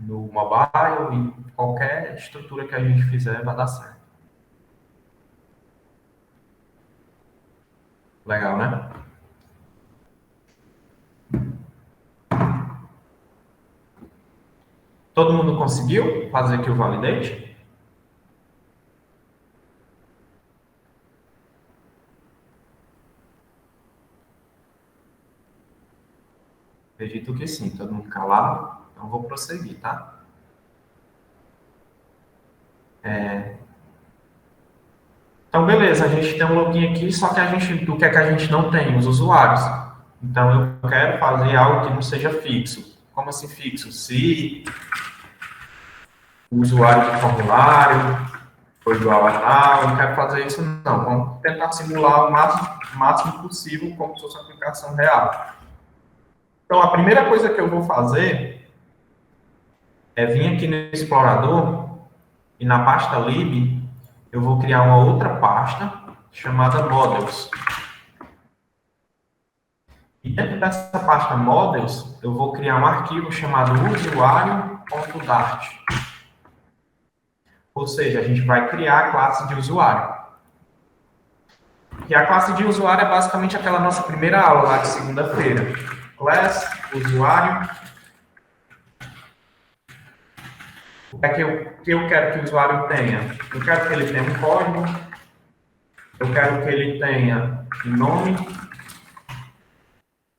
no mobile, e qualquer estrutura que a gente fizer vai dar certo. Legal, né? Todo mundo conseguiu fazer aqui o validate? Acredito que sim, todo mundo calado. Então vou prosseguir, tá? Então, beleza, a gente tem um login aqui, só que o que é que a gente não tem? Os usuários. Então, eu quero fazer algo que não seja fixo. Como assim fixo? Se o usuário do formulário for igual a tal, eu não quero fazer isso não. Vamos tentar simular o máximo possível como se fosse uma aplicação real. Então, a primeira coisa que eu vou fazer é vir aqui no explorador e na pasta lib eu vou criar uma outra pasta chamada models. E dentro dessa pasta models, eu vou criar um arquivo chamado usuário.dart. Ou seja, a gente vai criar a classe de usuário. E a classe de usuário é basicamente aquela nossa primeira aula lá de segunda-feira. Class, usuário. O que é que eu quero que o usuário tenha? Eu quero que ele tenha um código. Eu quero que ele tenha um nome.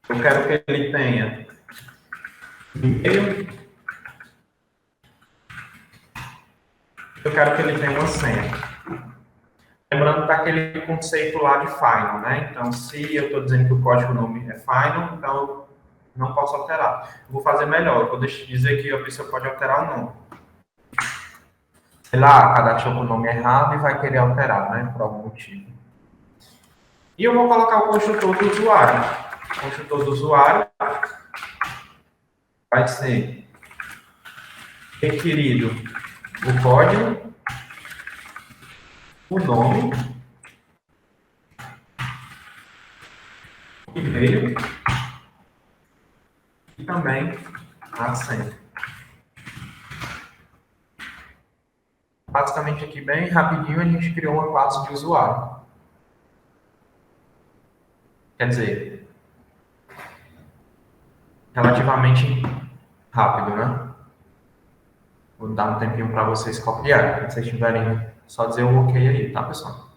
Eu quero que ele tenha um e-mail. Eu quero que ele tenha uma senha. Lembrando daquele conceito lá de final, né? Então, se eu estou dizendo que o código nome é final, então eu não posso alterar. Eu vou fazer melhor, eu vou dizer que a pessoa pode alterar o nome. Sei lá, cadastrou com o nome errado e vai querer alterar, né? Por algum motivo. E eu vou colocar o construtor do usuário. O construtor do usuário vai ser requerido o código, o nome, o e-mail e também a senha. Basicamente aqui bem rapidinho a gente criou uma classe de usuário. Quer dizer, relativamente rápido, né? Vou dar um tempinho para vocês copiarem. Quando vocês tiverem, só dizer um ok aí, tá, pessoal?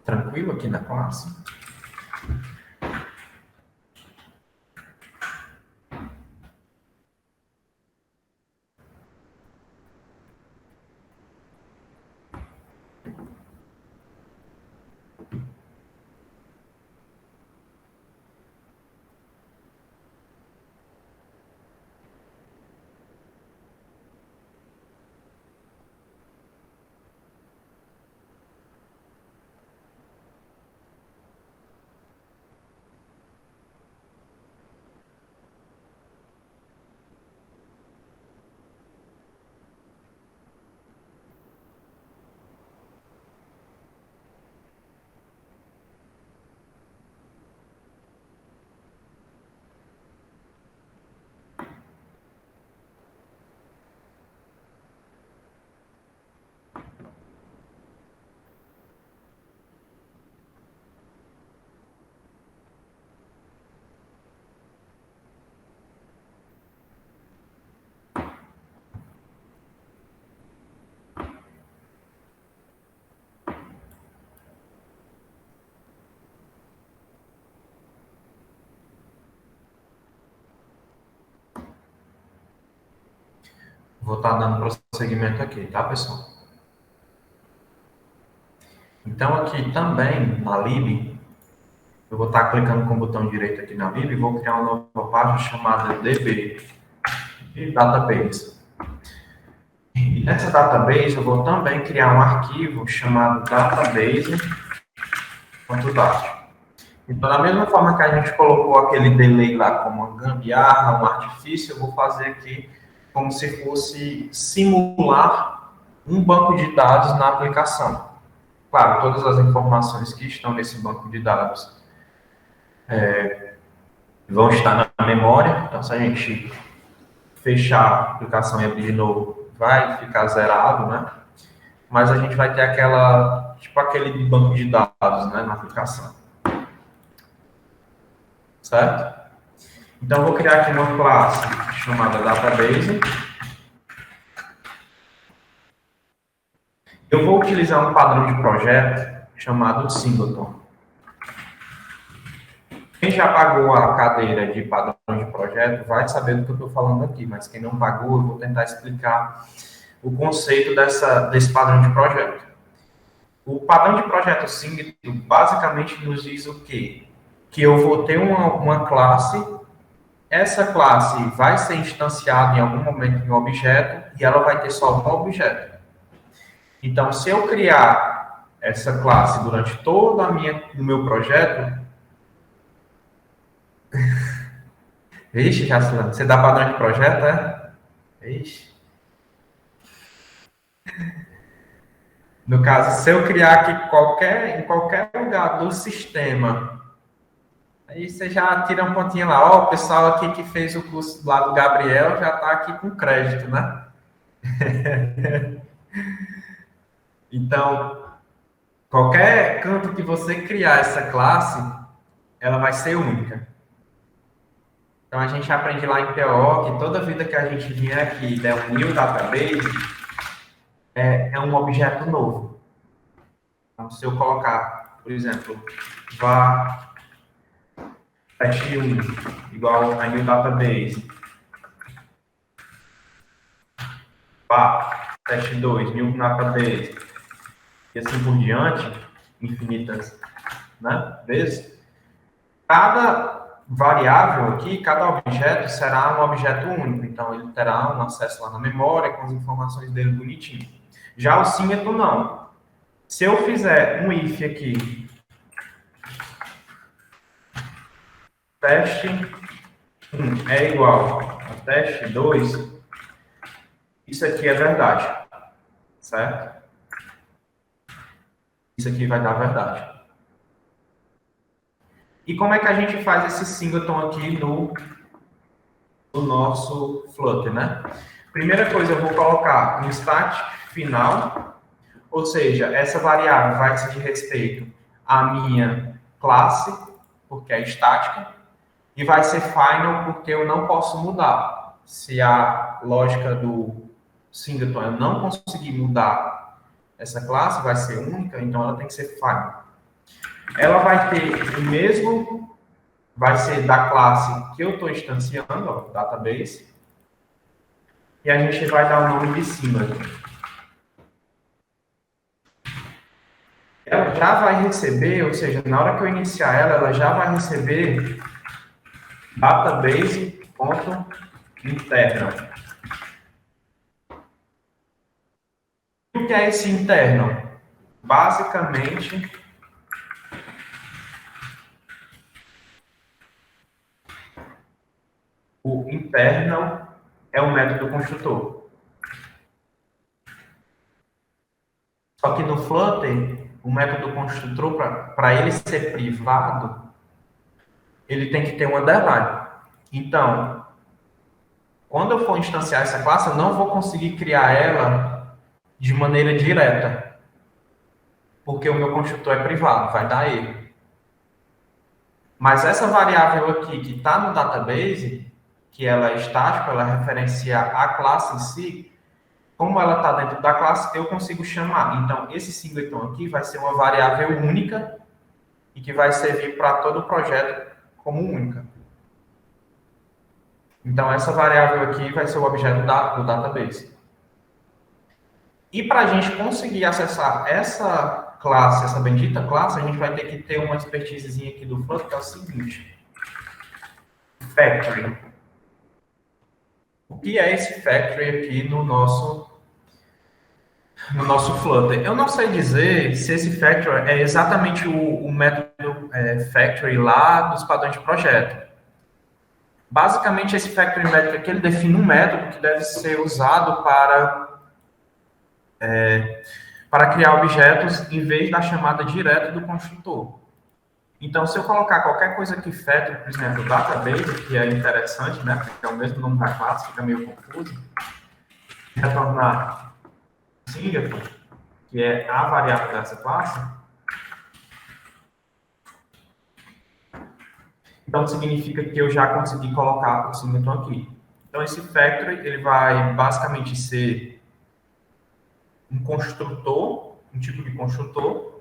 tranquilo aqui na classe. Vou estar dando prosseguimento aqui, tá, pessoal? Então, aqui também, na lib, eu vou estar clicando com o botão direito aqui na lib e vou criar uma nova página chamada db, de database. E nessa database, eu vou também criar um arquivo chamado database.dat. Então, da mesma forma que a gente colocou aquele delay lá como uma gambiarra, um artifício, eu vou fazer aqui como se fosse simular um banco de dados na aplicação. Claro, todas as informações que estão nesse banco de dados vão estar na memória. Então, se a gente fechar a aplicação e abrir de novo, vai ficar zerado, né? Mas a gente vai ter aquele banco de dados, né, na aplicação. Certo? Então, eu vou criar aqui uma classe chamada database. Eu vou utilizar um padrão de projeto chamado singleton. Quem já pagou a cadeira de padrão de projeto vai saber do que eu estou falando aqui, mas quem não pagou, eu vou tentar explicar o conceito desse padrão de projeto. O padrão de projeto singleton basicamente nos diz o quê? Que eu vou ter uma classe. Essa classe vai ser instanciada em algum momento em um objeto e ela vai ter só um objeto. Então, se eu criar essa classe durante todo o meu projeto... Vixe, Jacilane, você dá padrão de projeto, é? Vixe. No caso, se eu criar aqui em qualquer lugar do sistema... Aí você já tira um pontinho lá. Ó, o pessoal aqui que fez o curso lá do Gabriel já está aqui com crédito, né? Então, qualquer canto que você criar essa classe, ela vai ser única. Então, a gente aprende lá em PO que toda vida que a gente vier aqui e der um new database, é um objeto novo. Então, se eu colocar, por exemplo, var teste 1 igual a new database, teste 2, new database, e assim por diante, infinitas, né, vezes, cada variável aqui, cada objeto será um objeto único, então ele terá um acesso lá na memória com as informações dele bonitinho. Já o singleton não. Se eu fizer um if aqui, teste 1 é igual a teste 2, isso aqui é verdade, certo? Isso aqui vai dar verdade. E como é que a gente faz esse singleton aqui no nosso Flutter, né? Primeira coisa, eu vou colocar um static final, ou seja, essa variável vai dizer respeito à minha classe, porque é estática, e vai ser final porque eu não posso mudar. Se a lógica do singleton eu não conseguir mudar essa classe, vai ser única, então ela tem que ser final. ela vai ter o mesmo, vai ser da classe que eu estou instanciando, ó, database, e a gente vai dar o nome de cima. Ela já vai receber, ou seja, na hora que eu iniciar ela já vai receber database.internal. E o que é esse internal? Basicamente, o internal é o método construtor. Só que no Flutter, o método construtor, para ele ser privado, ele tem que ter um underline. Então, quando eu for instanciar essa classe, eu não vou conseguir criar ela de maneira direta, porque o meu construtor é privado, vai dar erro. Mas essa variável aqui que está no database, que ela é estática, ela referencia a classe em si, como ela está dentro da classe, eu consigo chamar. Então, esse singleton aqui vai ser uma variável única e que vai servir para todo o projeto como única. Então, essa variável aqui vai ser o objeto do database. E para a gente conseguir acessar essa classe, essa bendita classe, a gente vai ter que ter uma expertisezinha aqui do Flutter, que é o seguinte. Factory. O que é esse factory aqui no nosso Flutter? Eu não sei dizer se esse factory é exatamente o método factory lá dos padrões de projeto. Basicamente, esse factory método aqui, ele define um método que deve ser usado para criar objetos em vez da chamada direta do construtor. Então, se eu colocar qualquer coisa aqui factory, por exemplo, database, que é interessante, né, porque é o mesmo nome da classe, fica meio confuso, retornar singleton, que é a variável dessa classe, então significa que eu já consegui colocar o singleton aqui. Então, esse factory, ele vai basicamente ser um construtor, um tipo de construtor,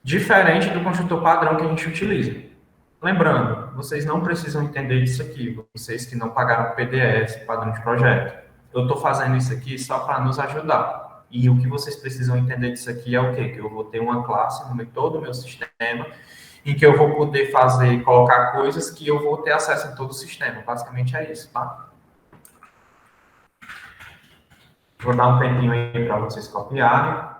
diferente do construtor padrão que a gente utiliza. Lembrando, vocês não precisam entender disso aqui, vocês que não pagaram PDF, padrão de projeto. Eu estou fazendo isso aqui só para nos ajudar. E o que vocês precisam entender disso aqui é o quê? Que eu vou ter uma classe no todo o meu sistema, em que eu vou poder colocar coisas que eu vou ter acesso em todo o sistema. Basicamente é isso, tá? Vou dar um tempinho aí para vocês copiarem.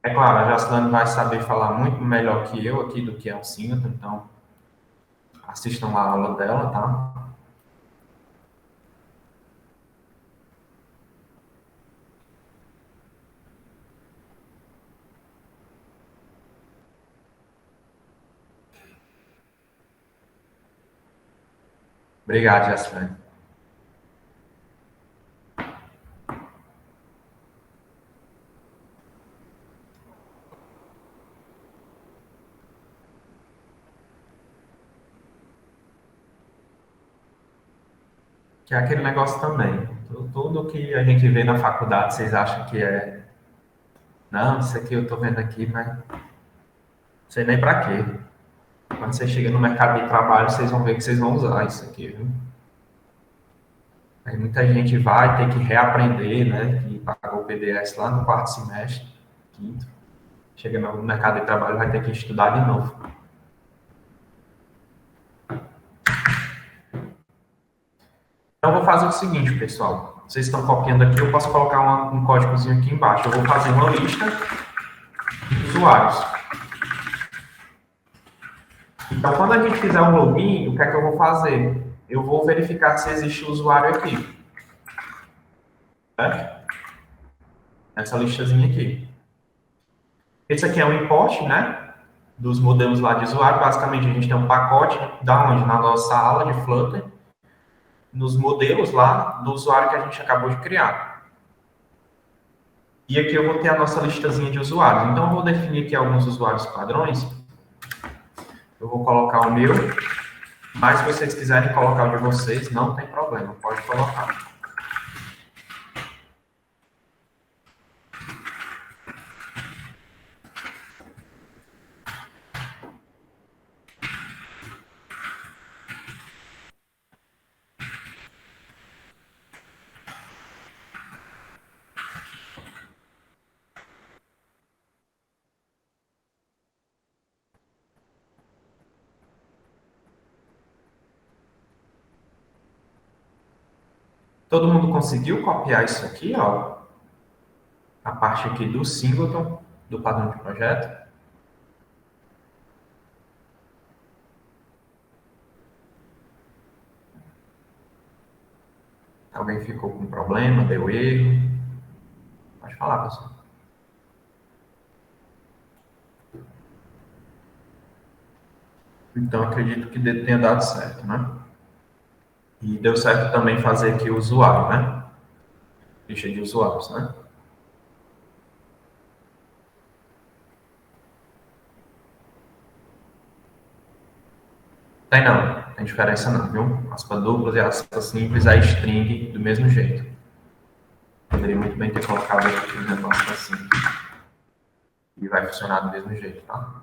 É claro, a Jacilane vai saber falar muito melhor que eu aqui do que é o singleton, então assistam a aula dela, tá? Obrigado, Jacilane. Que é aquele negócio também. Tudo que a gente vê na faculdade, vocês acham que é... Não, isso aqui eu estou vendo aqui, mas não sei nem para quê. Quando você chega no mercado de trabalho, vocês vão ver que vocês vão usar isso aqui, viu? Aí muita gente vai ter que reaprender, né? Que pagou o PDS lá no quarto semestre, quinto. Chega no mercado de trabalho, vai ter que estudar de novo. Então, eu vou fazer o seguinte, pessoal. Vocês estão copiando aqui, eu posso colocar um códigozinho aqui embaixo. Eu vou fazer uma lista de usuários. Então, quando a gente fizer um login, o que é que eu vou fazer? Eu vou verificar se existe o usuário aqui. Certo? Essa listazinha aqui. Esse aqui é um import, né? Dos modelos lá de usuário. Basicamente, a gente tem um pacote da onde? Na nossa aula de Flutter. Nos modelos lá do usuário que a gente acabou de criar. E aqui eu vou ter a nossa listazinha de usuários. Então, eu vou definir aqui alguns usuários padrões. Eu vou colocar o meu, mas se vocês quiserem colocar o de vocês, não tem problema, pode colocar. Todo mundo conseguiu copiar isso aqui, ó? A parte aqui do singleton, do padrão de projeto? Alguém ficou com problema, deu erro? Pode falar, pessoal. Então, acredito que tenha dado certo, né? E deu certo também fazer aqui o usuário, né? Lista de usuários, né? Tem diferença não, viu? Aspas duplas e aspas simples, a string do mesmo jeito. Poderia muito bem ter colocado aqui, por exemplo, aspas simples. E vai funcionar do mesmo jeito, tá?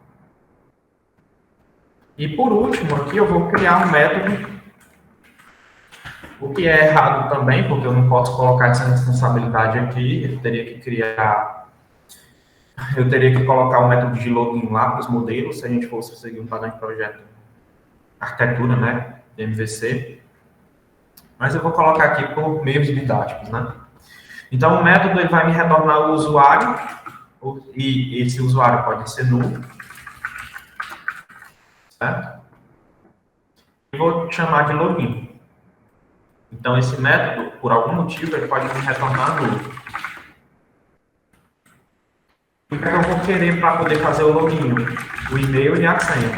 E por último, aqui eu vou criar um método, o que é errado também, porque eu não posso colocar essa responsabilidade aqui, eu teria que colocar um método de login lá para os modelos, se a gente fosse seguir um padrão de projeto, arquitetura, né, MVC. Mas eu vou colocar aqui por meios didáticos, né. Então, o método ele vai me retornar o usuário, e esse usuário pode ser nulo, certo? E vou chamar de login. Então, esse método, por algum motivo, ele pode me retornar nulo. O que eu vou querer para poder fazer o login? O e-mail e a senha.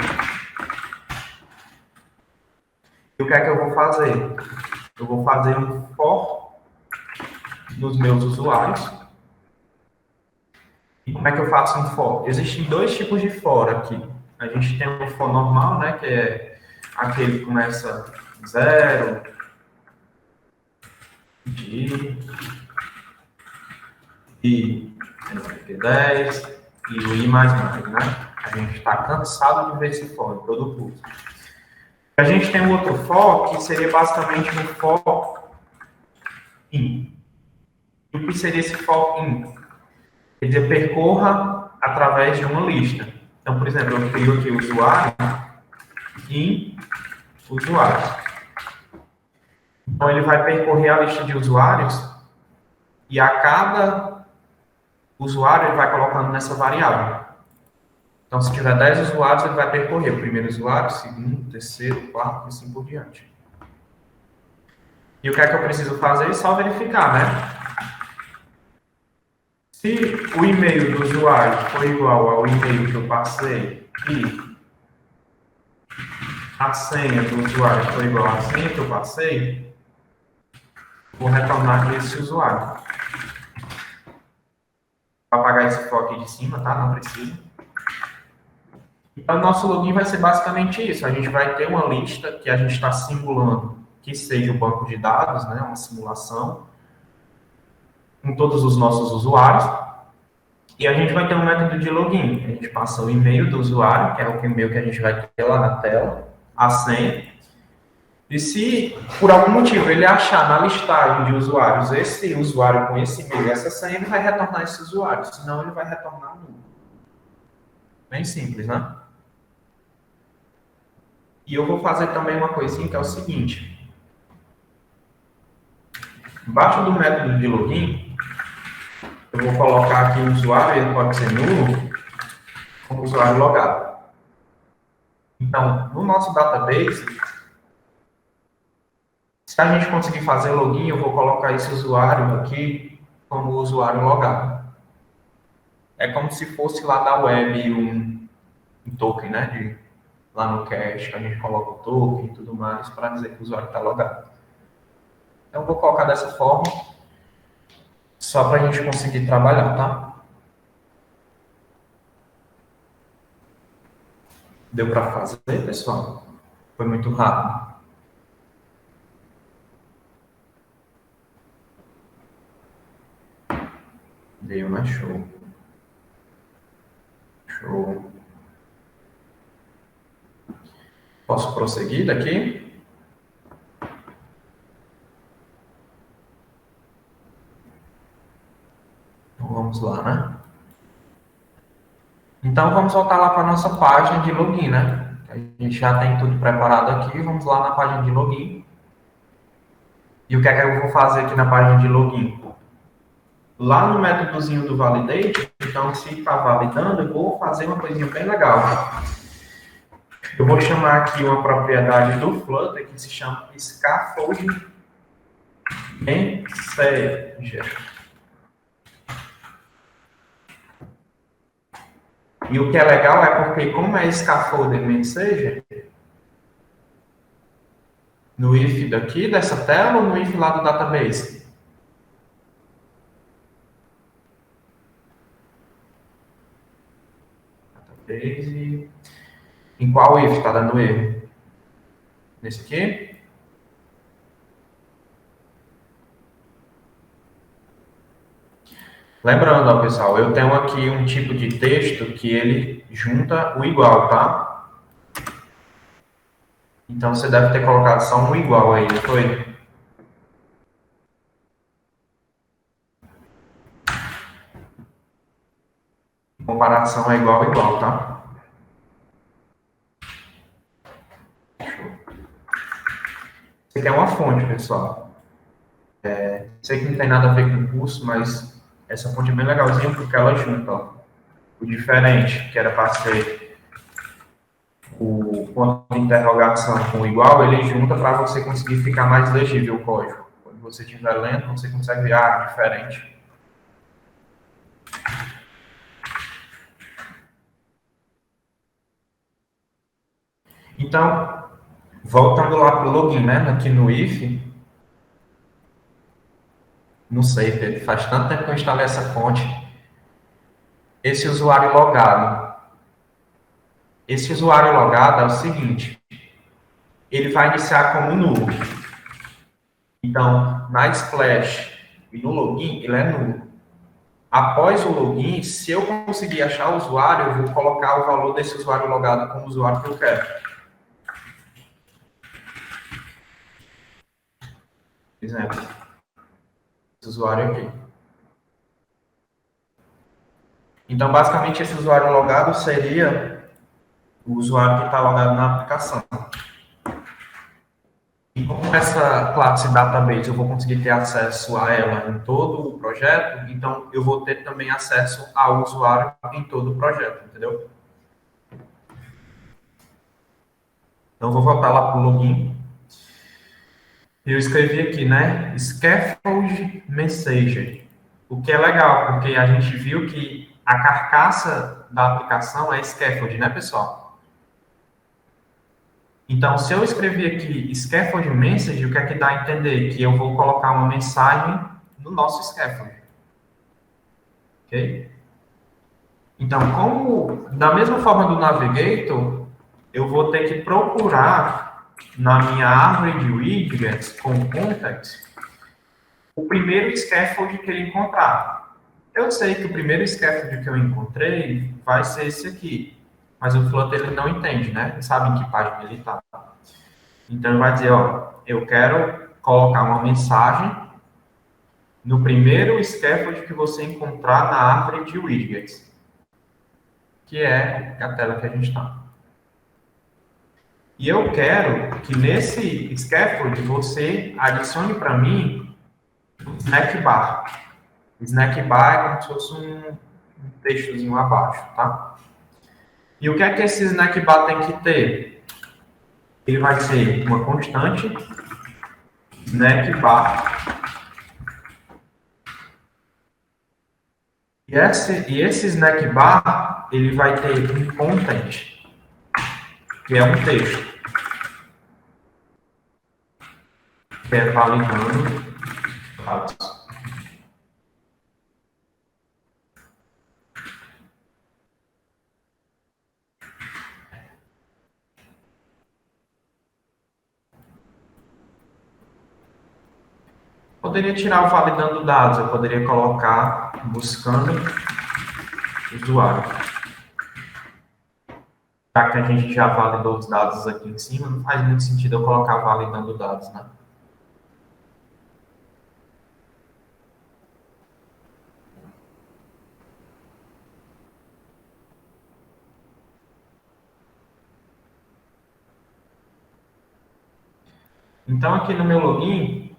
E o que é que eu vou fazer? Eu vou fazer um for nos meus usuários. E como é que eu faço um for? Existem dois tipos de for aqui. A gente tem um for normal, né, que é aquele que começa 0, e 10 e o i mais, né? A gente está cansado de ver esse for em todo o curso. A gente tem um outro for que seria basicamente um for in. E o que seria esse for in? Quer dizer, percorra através de uma lista. Então, por exemplo, eu crio aqui o usuário e usuários. Então, ele vai percorrer a lista de usuários e a cada usuário ele vai colocando nessa variável. Então, se tiver 10 usuários, ele vai percorrer o primeiro usuário, segundo, terceiro, quarto e assim por diante. E o que é que eu preciso fazer? Só verificar, né? Se o e-mail do usuário for igual ao e-mail que eu passei e a senha do usuário for igual à senha que eu passei, vou retornar esse usuário. Vou apagar esse for aqui de cima, tá? Não precisa. Então, nosso login vai ser basicamente isso. A gente vai ter uma lista que a gente está simulando que seja o banco de dados, né? Uma simulação com todos os nossos usuários. E a gente vai ter um método de login. A gente passa o e-mail do usuário, que é o e-mail que a gente vai ter lá na tela, a senha. E se, por algum motivo, ele achar na listagem de usuários esse usuário com esse e-mail e essa senha, ele vai retornar esse usuário. Senão, ele vai retornar nulo. Bem simples, né? E eu vou fazer também uma coisinha que é o seguinte. Embaixo do método de login, eu vou colocar aqui o usuário, ele pode ser nulo, como usuário logado. Então, no nosso database, se a gente conseguir fazer login, eu vou colocar esse usuário aqui como usuário logado. É como se fosse lá da web um token, né? Lá no cache, que a gente coloca o token e tudo mais, para dizer que o usuário está logado. Então, eu vou colocar dessa forma, só para a gente conseguir trabalhar, tá? Deu para fazer, pessoal? Foi muito rápido. Deu, né? Show. Show. Posso prosseguir daqui? Então, vamos lá, né? Então, vamos voltar lá para a nossa página de login, né? A gente já tem tudo preparado aqui. Vamos lá na página de login. E o que é que eu vou fazer aqui na página de login? Lá no métodozinho do validate, então se está validando, eu vou fazer uma coisinha bem legal. Eu vou chamar aqui uma propriedade do Flutter que se chama scaffold message. E o que é legal é porque, como é scaffold message, no if daqui, dessa tela, ou no if lá do database? Database. Em qual if está dando erro? Nesse aqui? Lembrando, ó, pessoal, eu tenho aqui um tipo de texto que ele junta o igual, tá? Então você deve ter colocado só um igual aí, não foi? Comparação é igual, igual, tá? Isso aqui é uma fonte, pessoal. Sei que não tem nada a ver com o curso, mas essa fonte é bem legalzinha porque ela junta, ó, o diferente, que era para ser o ponto de interrogação com o igual, ele junta para você conseguir ficar mais legível o código. Quando você estiver lendo, você consegue ver, diferente. Então, voltando lá para o login, né? Aqui no if, não sei, Pedro, faz tanto tempo que eu instalei essa fonte. Esse usuário logado é o seguinte, ele vai iniciar como nulo. Então, na splash e no login, ele é nulo. Após o login, se eu conseguir achar o usuário, eu vou colocar o valor desse usuário logado como usuário que eu quero. Por exemplo, esse usuário aqui. Então, basicamente, esse usuário logado seria o usuário que está logado na aplicação. E como essa classe database eu vou conseguir ter acesso a ela em todo o projeto, então eu vou ter também acesso ao usuário em todo o projeto, entendeu? Então, vou voltar lá para o login. Eu escrevi aqui, né? Scaffold Message. O que é legal, porque a gente viu que a carcaça da aplicação é scaffold, né, pessoal? Então, se eu escrever aqui scaffold message, o que é que dá a entender? Que eu vou colocar uma mensagem no nosso scaffold. Ok? Então, como, da mesma forma do Navigator, eu vou ter que procurar na minha árvore de widgets com context o primeiro scaffold que ele encontrar. Eu sei que o primeiro scaffold que eu encontrei vai ser esse aqui, mas o Flutter ele não entende, né? Não sabe em que página ele está. Então ele vai dizer, ó, eu quero colocar uma mensagem no primeiro scaffold que você encontrar na árvore de widgets, que é a tela que a gente está. E eu quero que nesse scaffold você adicione para mim o snack bar. Snack bar é como se fosse um textozinho abaixo, tá? E o que é que esse snack bar tem que ter? Ele vai ser uma constante snack bar. E esse snack bar, ele vai ter um content, que é um texto, que é validando dados. Poderia tirar o validando dados, eu poderia colocar buscando usuário. Já que a gente já validou os dados aqui em cima, não faz muito sentido eu colocar validando dados, né? Então, aqui no meu login,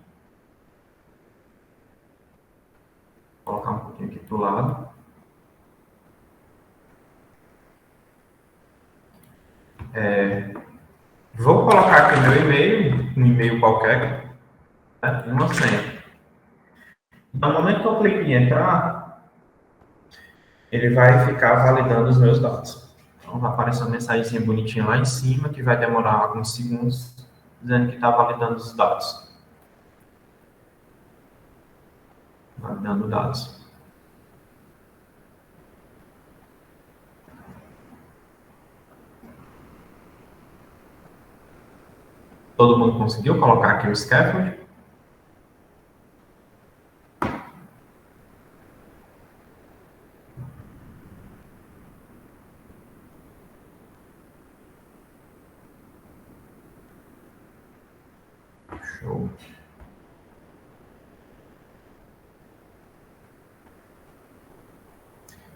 meu e-mail, um e-mail qualquer, né? Uma senha. No momento que eu clico em entrar, ele vai ficar validando os meus dados. Então, vai aparecer uma mensagem bonitinha lá em cima, que vai demorar alguns segundos, dizendo que está validando os dados. Validando dados. Todo mundo conseguiu colocar aqui o scaffold? Show.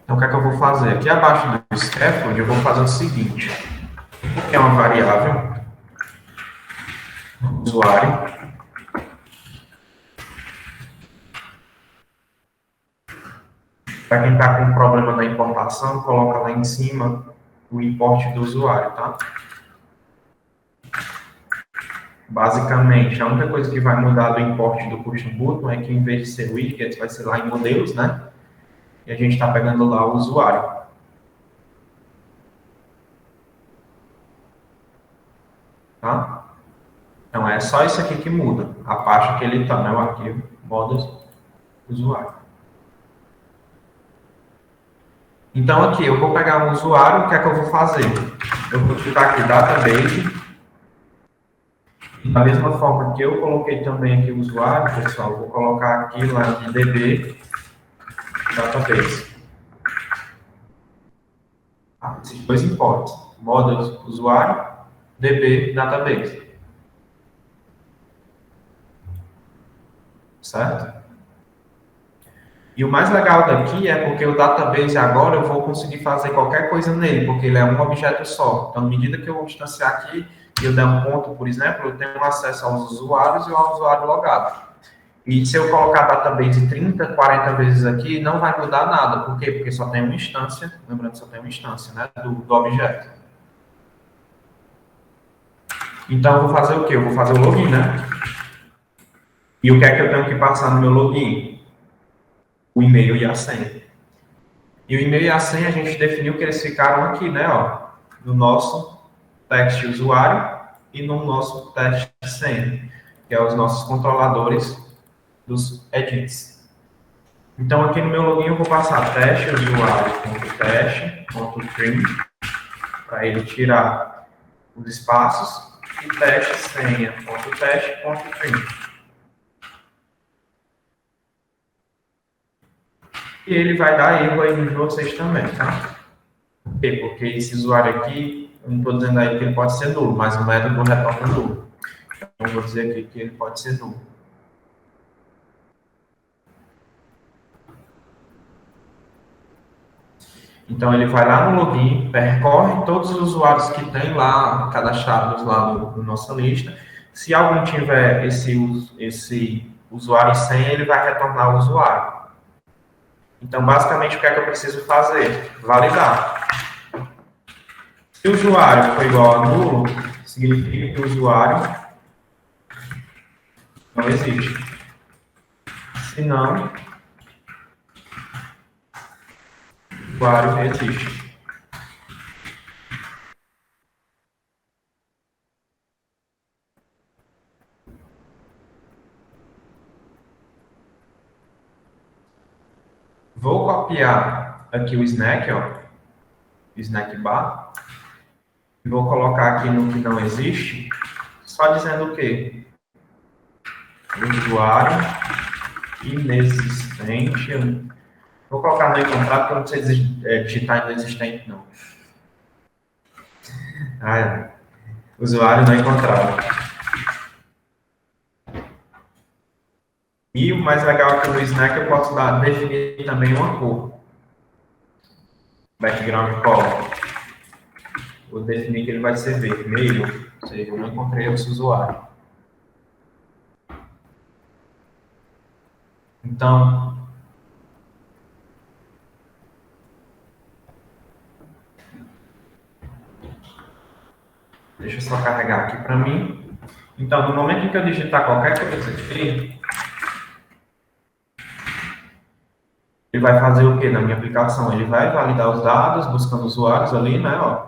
Então, o que é que eu vou fazer? Aqui abaixo do scaffold, eu vou fazer o seguinte. É uma variável, usuário, para quem está com problema na importação, coloca lá em cima o import do usuário, tá? Basicamente, a única coisa que vai mudar do import do Custom Button é que, em vez de ser widgets, vai ser lá em modelos, né? E a gente está pegando lá o usuário. Tá? Então, é só isso aqui que muda. A pasta que ele está, né? O arquivo models usuário. Então, aqui, eu vou pegar um usuário, o que é que eu vou fazer? Eu vou clicar aqui, database. Da mesma forma que eu coloquei também aqui o usuário, pessoal, vou colocar aqui lá de DB database. Esses dois imports, models usuário, DB database. Certo? E o mais legal daqui é porque o database agora eu vou conseguir fazer qualquer coisa nele, porque ele é um objeto só. Então, à medida que eu instanciar aqui e eu der um ponto, por exemplo, eu tenho acesso aos usuários e ao usuário logado. E se eu colocar database 30, 40 vezes aqui, não vai mudar nada. Por quê? Porque só tem uma instância, lembrando que só tem uma instância, né, do objeto. Então, eu vou fazer o quê? Eu vou fazer o login, né? E o que é que eu tenho que passar no meu login? O e-mail e a senha. E o e-mail e a senha a gente definiu que eles ficaram aqui, né, ó, no nosso teste usuário e no nosso teste senha, que é os nossos controladores dos edits. Então, aqui no meu login eu vou passar teste usuário.teste.trim para ele tirar os espaços e teste senha.teste.trim. E ele vai dar erro aí de vocês também, tá? Por quê? Porque esse usuário aqui, eu não estou dizendo aí que ele pode ser nulo, mas o método retorna nulo. Então, eu vou dizer aqui que ele pode ser nulo. Então, ele vai lá no login, percorre todos os usuários que tem lá, cadastrados lá na nossa lista. Se algum tiver esse usuário sem, ele vai retornar o usuário. Então, basicamente, o que é que eu preciso fazer? Validar. Se o usuário for igual a nulo, significa que o usuário não existe. Se não, o usuário existe. Vou copiar aqui o snack, ó, o snack bar. Vou colocar aqui no que não existe, só dizendo o quê? Usuário inexistente. Vou colocar no encontrar, porque eu não sei digitar inexistente, não. Usuário não encontrado. E o mais legal aqui no snack, eu posso definir também uma cor. Background color. Vou definir que ele vai ser vermelho, ou seja, eu não encontrei esse usuário. Então, deixa eu só carregar aqui para mim. Então, no momento em que eu digitar qualquer coisa aqui, ele vai fazer o que na minha aplicação? Ele vai validar os dados, buscando usuários ali, né, ó.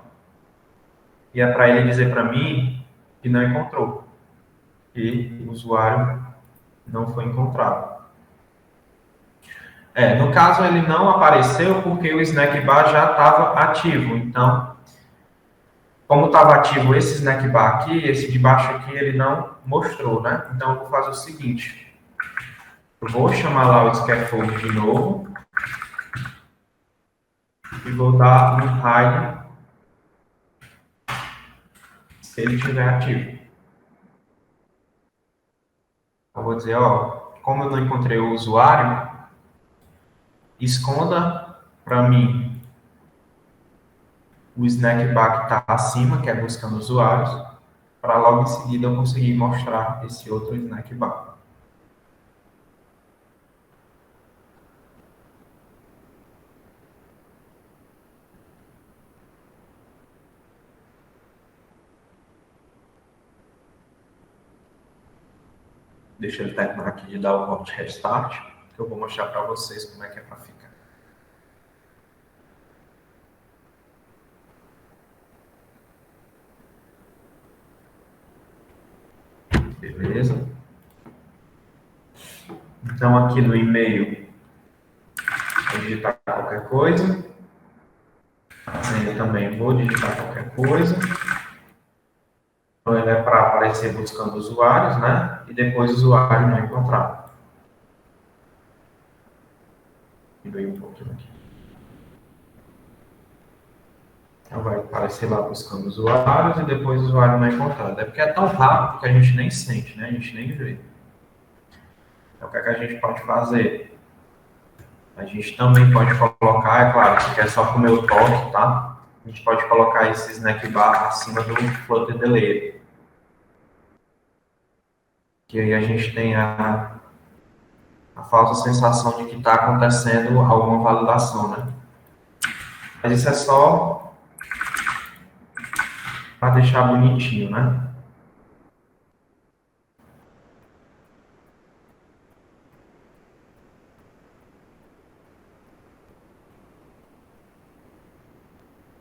E é para ele dizer para mim que não encontrou, que o usuário não foi encontrado. No caso, ele não apareceu porque o snack bar já estava ativo. Então, como estava ativo esse snack bar aqui, esse de baixo aqui, ele não mostrou, né? Então, eu vou fazer o seguinte. Eu vou chamar lá o scaffold de novo. E vou dar um hide se ele estiver ativo. Eu vou dizer, ó, como eu não encontrei o usuário, esconda para mim o snack bar que está acima, que é buscando usuários, para logo em seguida eu conseguir mostrar esse outro snack bar. Deixa ele terminar aqui de dar o hot restart, que eu vou mostrar para vocês como é que é para ficar. Beleza? Então, aqui no e-mail, vou digitar qualquer coisa. Eu também vou digitar qualquer coisa. Então, ele é para aparecer buscando usuários, né? E depois o usuário não encontrado. Diminuir um pouquinho aqui. Então, vai aparecer lá buscando usuários e depois o usuário não encontrado. É porque é tão rápido que a gente nem sente, né? A gente nem vê. Então, o que é que a gente pode fazer? A gente também pode colocar, é claro, que é só com o meu toque, tá? A gente pode colocar esse snack bar acima do Flutter Delay. Que aí a gente tem a falsa sensação de que está acontecendo alguma validação, né? Mas isso é só para deixar bonitinho, né?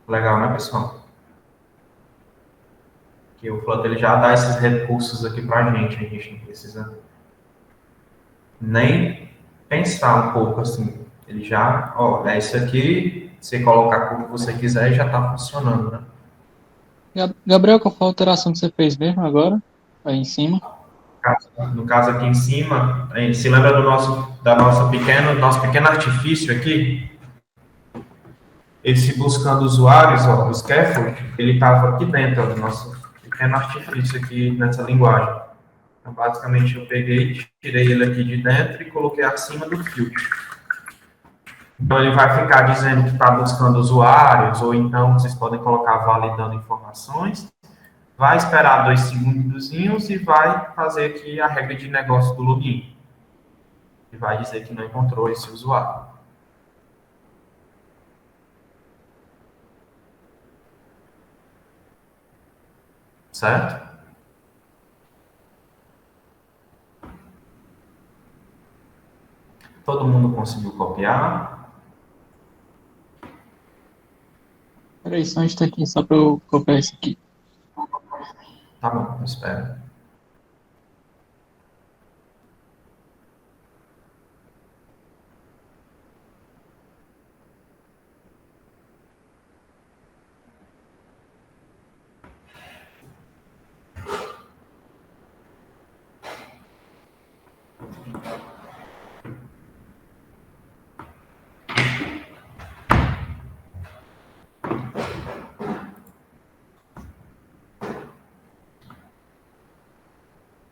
Legal, né, pessoal? Que o Flutter ele já dá esses recursos aqui para a gente não precisa nem pensar um pouco assim. Ele já, ó, é isso aqui, você colocar como você quiser e já está funcionando, né? Gabriel, qual foi a alteração que você fez mesmo agora? Aí em cima? No caso aqui em cima, a gente se lembra do nosso pequeno artifício aqui? Esse buscando usuários, ó, o scaffold, ele estava aqui dentro ó, do nosso pequeno artifício aqui nessa linguagem. Então, basicamente, eu peguei, tirei ele aqui de dentro e coloquei acima do filtro. Então, ele vai ficar dizendo que está buscando usuários, ou então vocês podem colocar validando informações. Vai esperar 2 segundos e vai fazer aqui a regra de negócio do login. E vai dizer que não encontrou esse usuário. Certo? Todo mundo conseguiu copiar? Peraí, só um instantinho, só para eu copiar isso aqui. Tá bom, eu espero.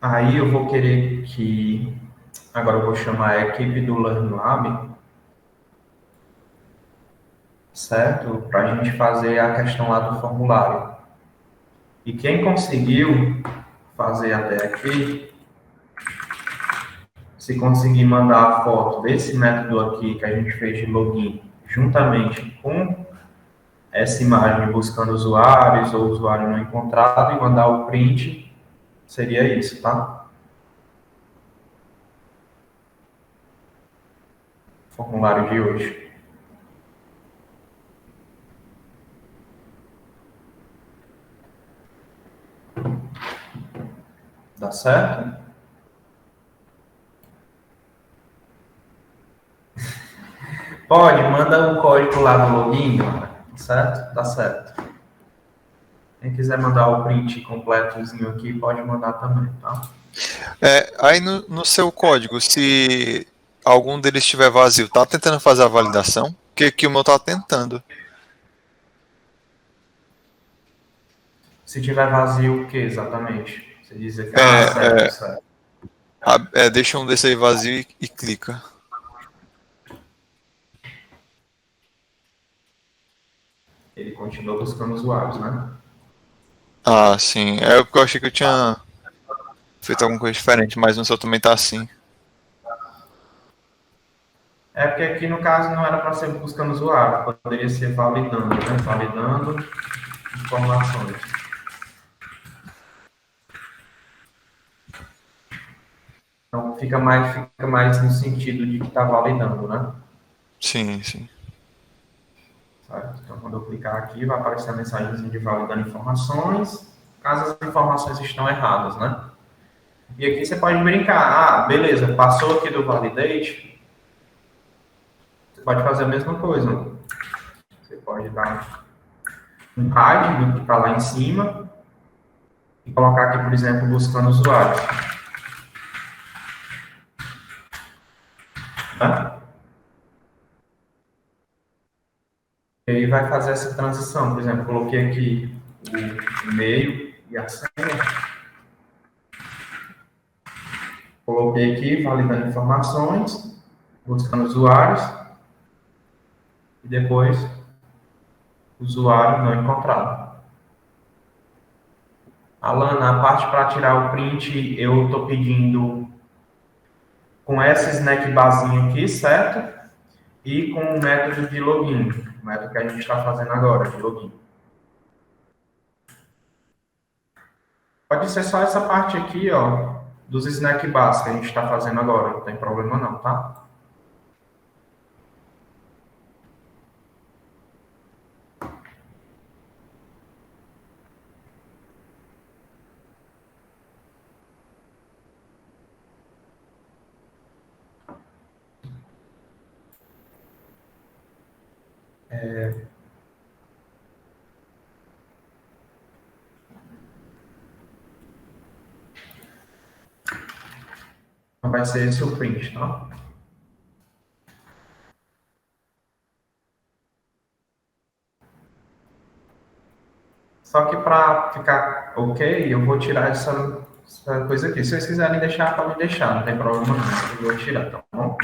Aí eu vou querer que... Agora eu vou chamar a equipe do Learn Lab, certo? Para a gente fazer a questão lá do formulário. E quem conseguiu fazer até aqui, se conseguir mandar a foto desse método aqui que a gente fez de login, juntamente com essa imagem buscando usuários ou usuário não encontrado, e mandar o print, Seria isso, tá? Formulário de hoje. Dá certo? Pode, manda o código lá no login, certo? Dá certo. Quem quiser mandar o print completozinho aqui, pode mandar também, tá? Aí no seu código, se algum deles estiver vazio, tá tentando fazer a validação? Porque aqui o meu tá tentando. Se tiver vazio, o que exatamente? Você diz aqui, certo. Deixa um desse aí vazio e clica. Ele continua buscando usuários, né? Ah, sim. É porque eu achei que eu tinha feito alguma coisa diferente, mas no seu também tá assim. É porque aqui, no caso, não era para ser buscando usuário, poderia ser validando, né? Validando informações. Então, fica mais no sentido de que está validando, né? Sim, sim. Certo? Então, quando eu clicar aqui, vai aparecer a mensagem de validando informações, caso as informações estão erradas, né? E aqui você pode brincar. Ah, beleza, passou aqui do validate. Você pode fazer a mesma coisa. Você pode dar um hide do que está lá em cima e colocar aqui, por exemplo, buscando usuários. Tá? E aí vai fazer essa transição. Por exemplo, coloquei aqui o e-mail e a senha. Coloquei aqui, validando informações, buscando usuários. E depois, usuário não encontrado. Alana, a parte para tirar o print, eu estou pedindo com essa snack barzinho aqui, certo? E com o método de login, o método que a gente está fazendo agora, de login. Pode ser só essa parte aqui, ó, dos snack bars que a gente está fazendo agora, não tem problema não, tá? Então vai ser esse o print, tá? Só que para ficar ok, eu vou tirar essa coisa aqui. Se vocês quiserem deixar, podem deixar, não tem problema não. Eu vou tirar, tá bom?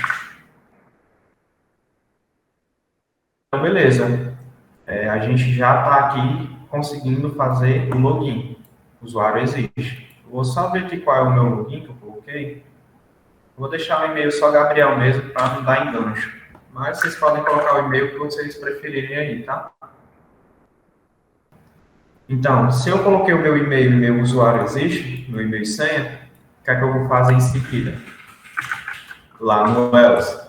Então, beleza. A gente já está aqui conseguindo fazer o login. O usuário existe. Eu vou só ver aqui qual é o meu login que eu coloquei. Vou deixar o e-mail só Gabriel mesmo, para não dar engancho. Mas vocês podem colocar o e-mail que vocês preferirem aí, tá? Então, se eu coloquei o meu e-mail e meu usuário existe, meu e-mail e senha, o que é que eu vou fazer em seguida? Lá no else.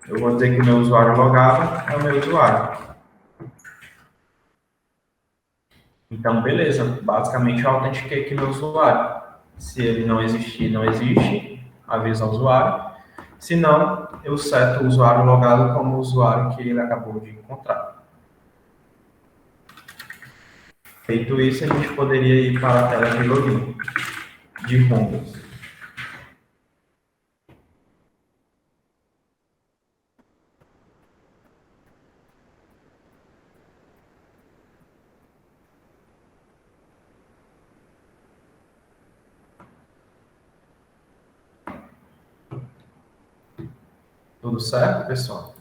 Eu vou dizer que o meu usuário logado é o meu usuário. Então, beleza. Basicamente, eu autentiquei aqui meu usuário. Se ele não existir, não existe, avisa ao usuário. Se não, eu seto o usuário logado como o usuário que ele acabou de encontrar. Feito isso, a gente poderia ir para a tela de login, de home. Tudo certo, pessoal?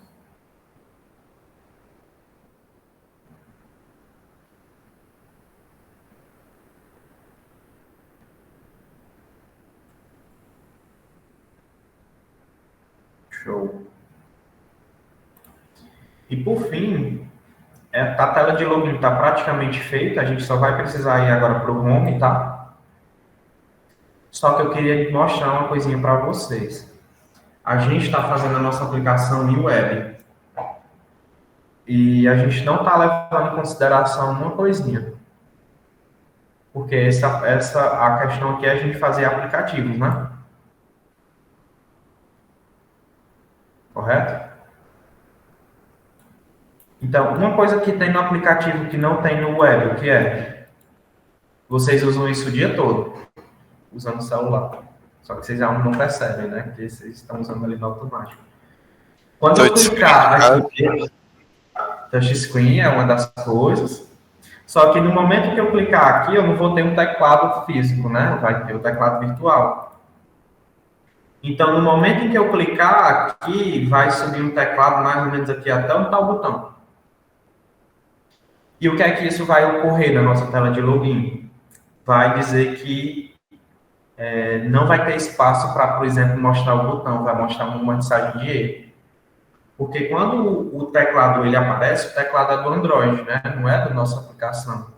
Show. E por fim, a tela de login está praticamente feita, a gente só vai precisar ir agora para o home, tá? Só que eu queria mostrar uma coisinha para vocês. A gente está fazendo a nossa aplicação em web. E a gente não está levando em consideração uma coisinha. Porque a questão aqui é a gente fazer aplicativos, né? Correto? Então, uma coisa que tem no aplicativo que não tem no web, o que é? Vocês usam isso o dia todo, usando o celular. Só que vocês já não percebem, né? Porque vocês estão usando ali no automático. Quando eu clicar aqui, touchscreen é uma das coisas. Só que no momento que eu clicar aqui, eu não vou ter um teclado físico, né? Vai ter o teclado virtual. Então, no momento em que eu clicar aqui, vai subir um teclado mais ou menos aqui até onde está o botão. E o que é que isso vai ocorrer na nossa tela de login? Vai dizer que não vai ter espaço para, por exemplo, mostrar o botão, vai mostrar uma mensagem de erro. Porque quando o teclado ele aparece, o teclado é do Android, né? Não é da nossa aplicação.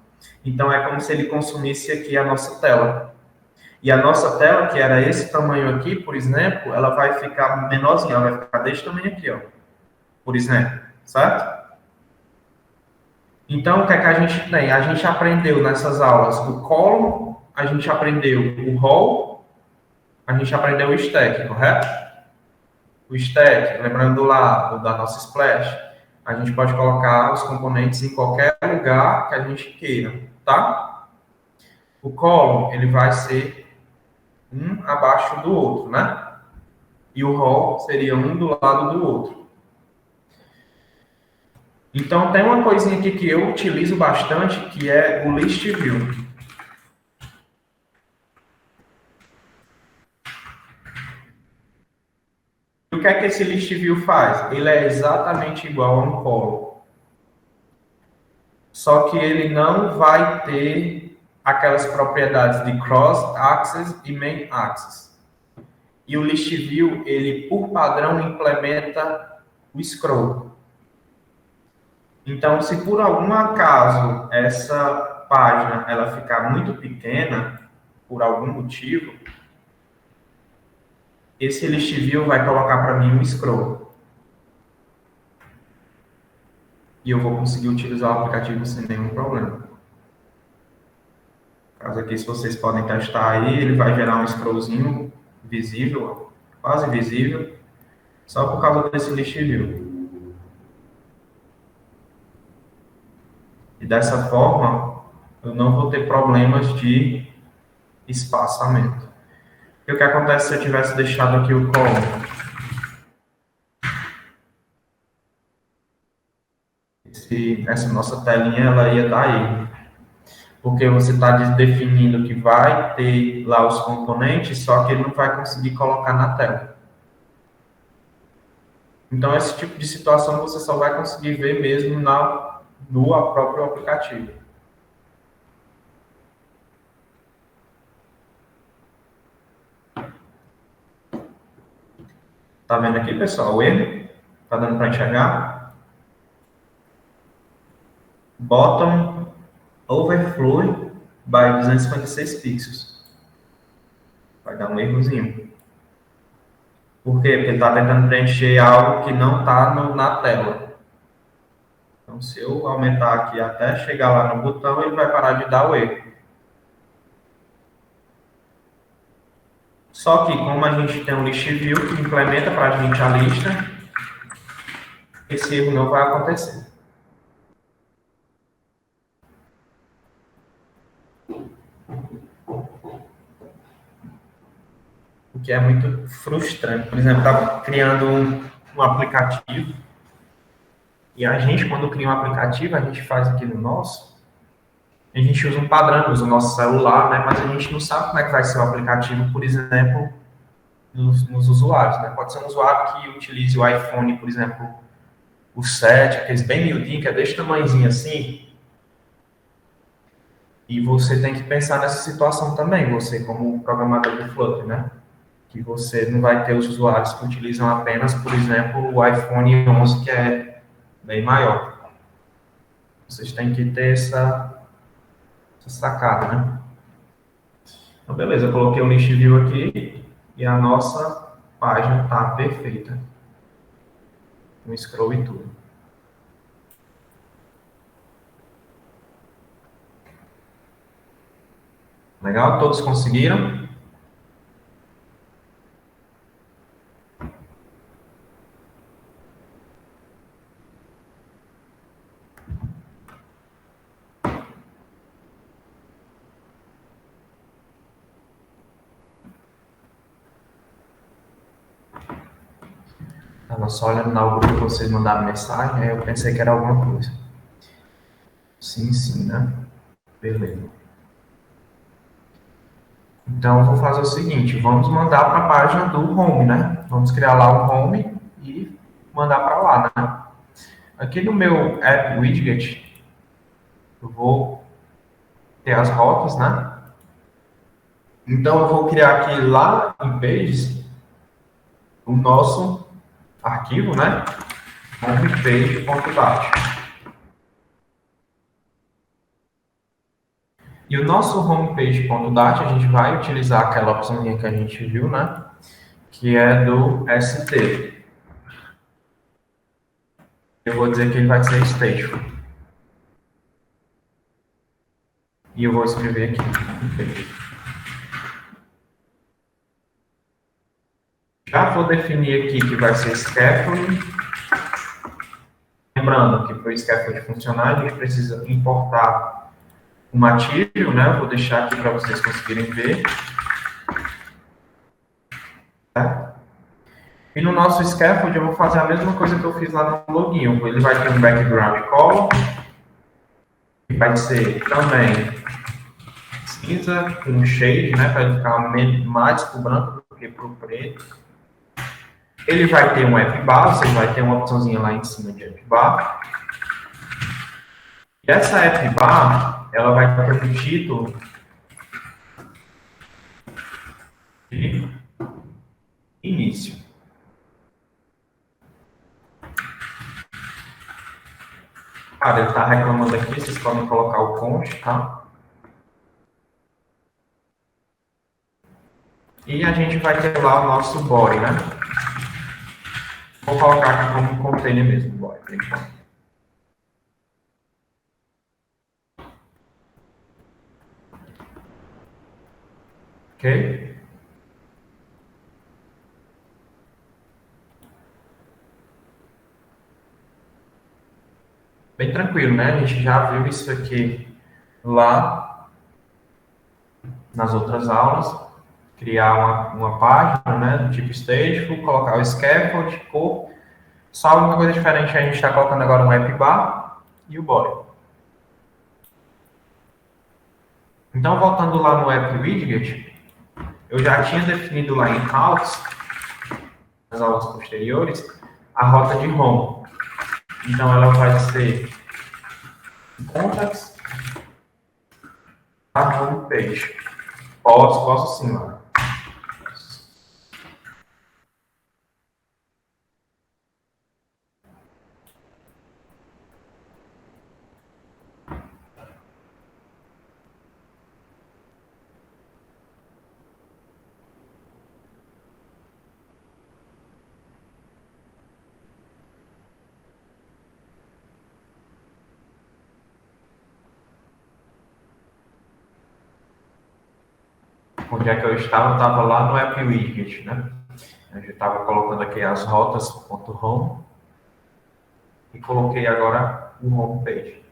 Então, é como se ele consumisse aqui a nossa tela. E a nossa tela, que era esse tamanho aqui, por exemplo, ela vai ficar menorzinha, ela vai ficar desse tamanho aqui, ó. Por exemplo, certo? Então, o que é que a gente tem? A gente aprendeu nessas aulas o column, a gente aprendeu o row, a gente aprendeu o stack, correto? O stack, lembrando lá da nossa splash, a gente pode colocar os componentes em qualquer lugar que a gente queira, tá? O column, ele vai ser um abaixo do outro, né? E o row seria um do lado do outro. Então, tem uma coisinha aqui que eu utilizo bastante, que é o list view. O que é que esse list view faz? Ele é exatamente igual a um column. Só que ele não vai ter aquelas propriedades de cross-axis e main-axis. E o list view, ele, por padrão, implementa o scroll. Então, se por algum acaso essa página ela ficar muito pequena, por algum motivo, esse list view vai colocar para mim um scroll. E eu vou conseguir utilizar o aplicativo sem nenhum problema. Caso aqui, se vocês podem testar aí, ele vai gerar um scrollzinho visível, quase visível, só por causa desse list view. E dessa forma, eu não vou ter problemas de espaçamento. E o que acontece se eu tivesse deixado aqui o column? Essa nossa telinha, ela ia dar aí. Porque você está definindo que vai ter lá os componentes, só que ele não vai conseguir colocar na tela. Então, esse tipo de situação você só vai conseguir ver mesmo no próprio aplicativo. Tá vendo aqui, pessoal, o erro? Tá dando para enxergar? Bottom overflow by 256 pixels. Vai dar um errozinho. Por quê? Porque ele está tentando preencher algo que não está na tela. Então, se eu aumentar aqui até chegar lá no botão, ele vai parar de dar o erro. Só que, como a gente tem um list view que implementa para a gente a lista, esse erro não vai acontecer. O que é muito frustrante. Por exemplo, está criando um aplicativo, e a gente, quando cria um aplicativo, a gente faz aqui no nosso, a gente usa um padrão, usa o nosso celular, né? Mas a gente não sabe como é que vai ser o aplicativo, por exemplo, nos usuários, né? Pode ser um usuário que utilize o iPhone, por exemplo, o 7, aqueles bem miudinhos, que é desse tamanhozinho assim. E você tem que pensar nessa situação também, você como programador de Flutter, né? Que você não vai ter os usuários que utilizam apenas, por exemplo, o iPhone 11, que é bem maior. Vocês têm que ter essa sacada, né? Então, beleza, eu coloquei o list view aqui e a nossa página está perfeita. Um scroll e tudo. Legal? Todos conseguiram? Estava só olhando lá o grupo que vocês mandaram mensagem, aí eu pensei que era alguma coisa. Sim, sim, né? Beleza. Então, eu vou fazer o seguinte, vamos mandar para a página do home, né? Vamos criar lá um home e mandar para lá, né? Aqui no meu app widget, eu vou ter as rotas, né? Então, eu vou criar aqui lá em Pages o nosso arquivo, né? homepage.dat. E o nosso homepage.dat, a gente vai utilizar aquela opçãozinha que a gente viu, né? Que é do ST. Eu vou dizer que ele vai ser stateful. E eu vou escrever aqui. Já vou definir aqui que vai ser scaffolding. Lembrando que para o scaffolding funcionar, a gente precisa importar o material, né? Eu vou deixar aqui para vocês conseguirem ver. Tá? E no nosso scaffold eu vou fazer a mesma coisa que eu fiz lá no login. Ele vai ter um background color, que vai ser também cinza, com shade, né? Para ele ficar mais pro branco do que pro preto. Ele vai ter um app bar, você vai ter uma opçãozinha lá em cima de app bar. E essa app bar, ela vai ter um título de início. Cara, ele está reclamando aqui, vocês podem colocar o const, tá? E a gente vai ter lá o nosso body, né? Vou colocar aqui como container mesmo, body, por enquanto. Ok? Bem tranquilo, né? A gente já viu isso aqui lá nas outras aulas. Criar uma página, né, do tipo stateful, colocar o scaffold, cor. Só uma coisa diferente, a gente está colocando agora um app bar e o body. Então, voltando lá no app widget, eu já tinha definido lá em routes, nas aulas posteriores, a rota de home. Então, ela vai ser contacts a homepage. Posso sim, lá. Onde é que eu estava? Eu estava lá no app widget, né? Eu estava colocando aqui as rotas.home e coloquei agora o homepage.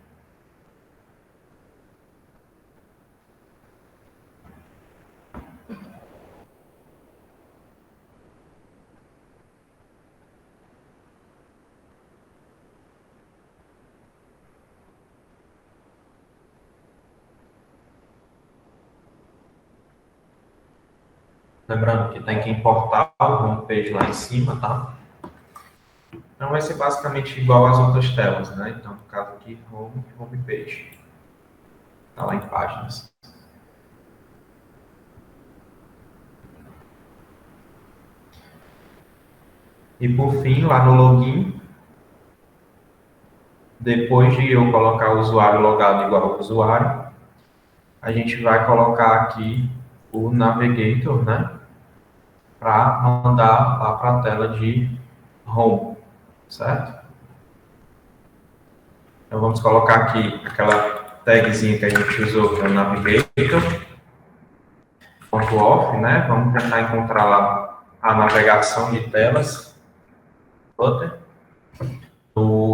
Lembrando que tem que importar o homepage lá em cima, tá? Então vai ser basicamente igual às outras telas, né? Então, no caso aqui, homepage. Tá lá em páginas. E por fim, lá no login, depois de eu colocar o usuário logado igual ao usuário, a gente vai colocar aqui o Navigator, né, para mandar lá para a tela de Home, certo? Então vamos colocar aqui aquela tagzinha que a gente usou, que é o Navigator, ponto off, né? Vamos tentar encontrar lá a navegação de telas, button,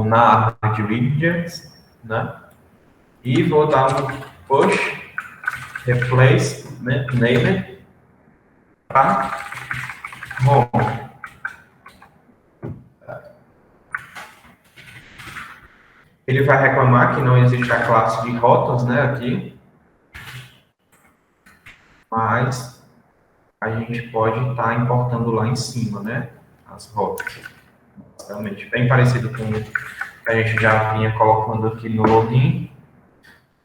na árvore de widgets, né? E vou dar um push replace name para home. Ele vai reclamar que não existe a classe de rotas, né, aqui, mas a gente pode estar importando lá em cima, né, as rotas. Realmente bem parecido com o que a gente já vinha colocando aqui no login,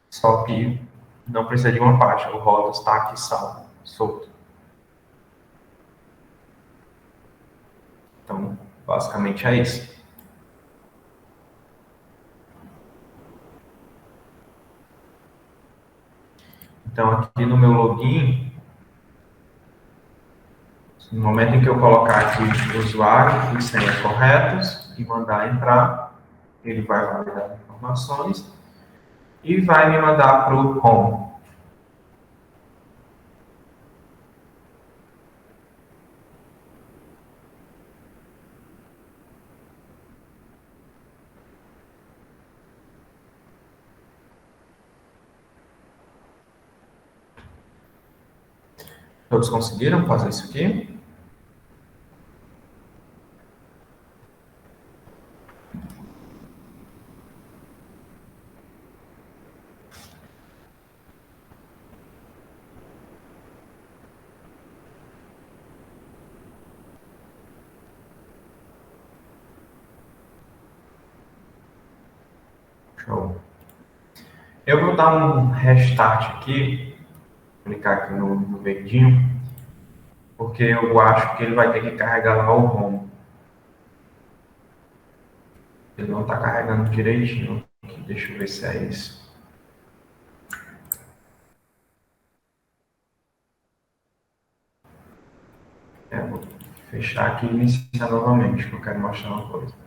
só que não precisa de uma página, o rotas está aqui salvo, solto. Então, basicamente é isso. Então, aqui no meu login, no momento em que eu colocar aqui o usuário e senha corretos e mandar entrar, ele vai validar informações e vai me mandar para o home. Todos conseguiram fazer isso aqui? Show. Eu vou dar um restart aqui, clicar aqui no verdinho, porque eu acho que ele vai ter que carregar lá o home. Ele não está carregando direitinho. Aqui, deixa eu ver se é isso. Vou fechar aqui e iniciar novamente, que eu quero mostrar uma coisa.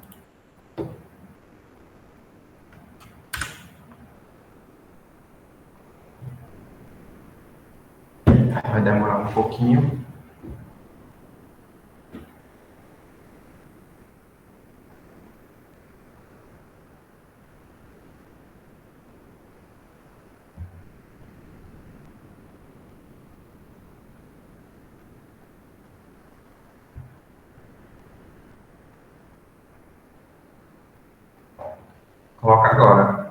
Vai demorar um pouquinho. Coloca agora.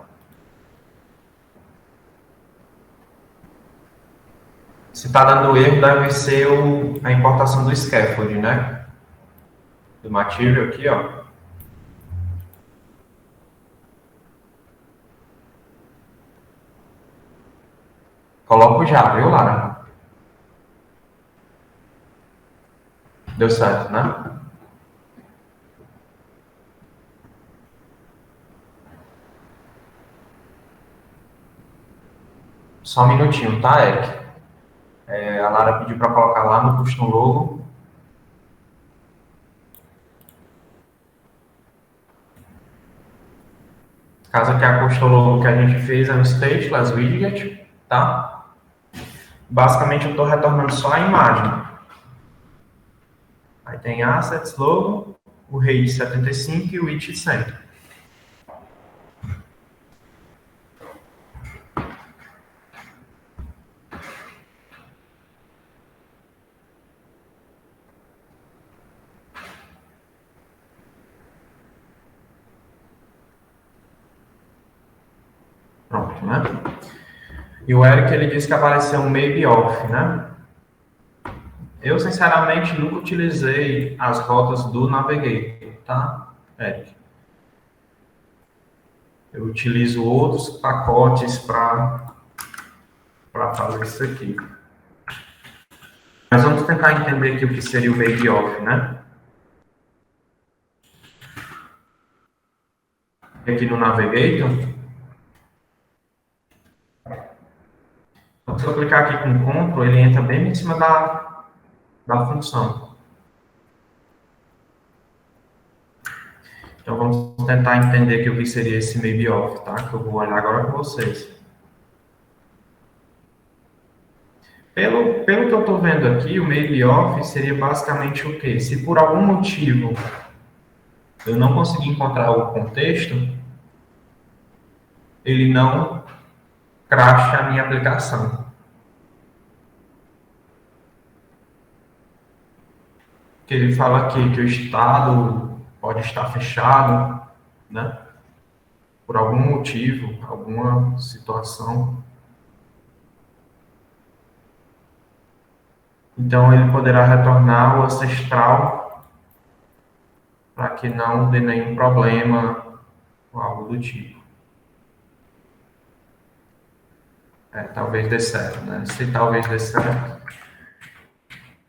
Se está dando erro, deve ser a importação do scaffold, né? Do material aqui, ó. Coloco já, viu, Lara? Deu certo, né? Só um minutinho, tá, Eric? A Lara pediu para colocar lá no custom logo. Caso aqui a custom logo que a gente fez é no stateless widget, tá? Basicamente eu estou retornando só a imagem. Aí tem assets, logo, o rate 75 e o it 100. Pronto, né? E o Eric, ele disse que apareceu um maybe off, né? Eu, sinceramente, nunca utilizei as rotas do Navigator, tá, Eric? Eu utilizo outros pacotes para fazer isso aqui. Mas vamos tentar entender aqui o que seria o maybe off, né? Aqui no Navigator, se eu clicar aqui com Ctrl, ele entra bem em cima da função. Então, vamos tentar entender o que seria esse maybe off, tá? Que eu vou olhar agora com vocês. Pelo que eu estou vendo aqui, o maybe off seria basicamente o quê? Se por algum motivo eu não conseguir encontrar o contexto, ele não crasha a minha aplicação. Que ele fala aqui que o estado pode estar fechado, né? Por algum motivo, alguma situação. Então, ele poderá retornar o ancestral para que não dê nenhum problema ou algo do tipo. Talvez dê certo, né? Se talvez dê certo,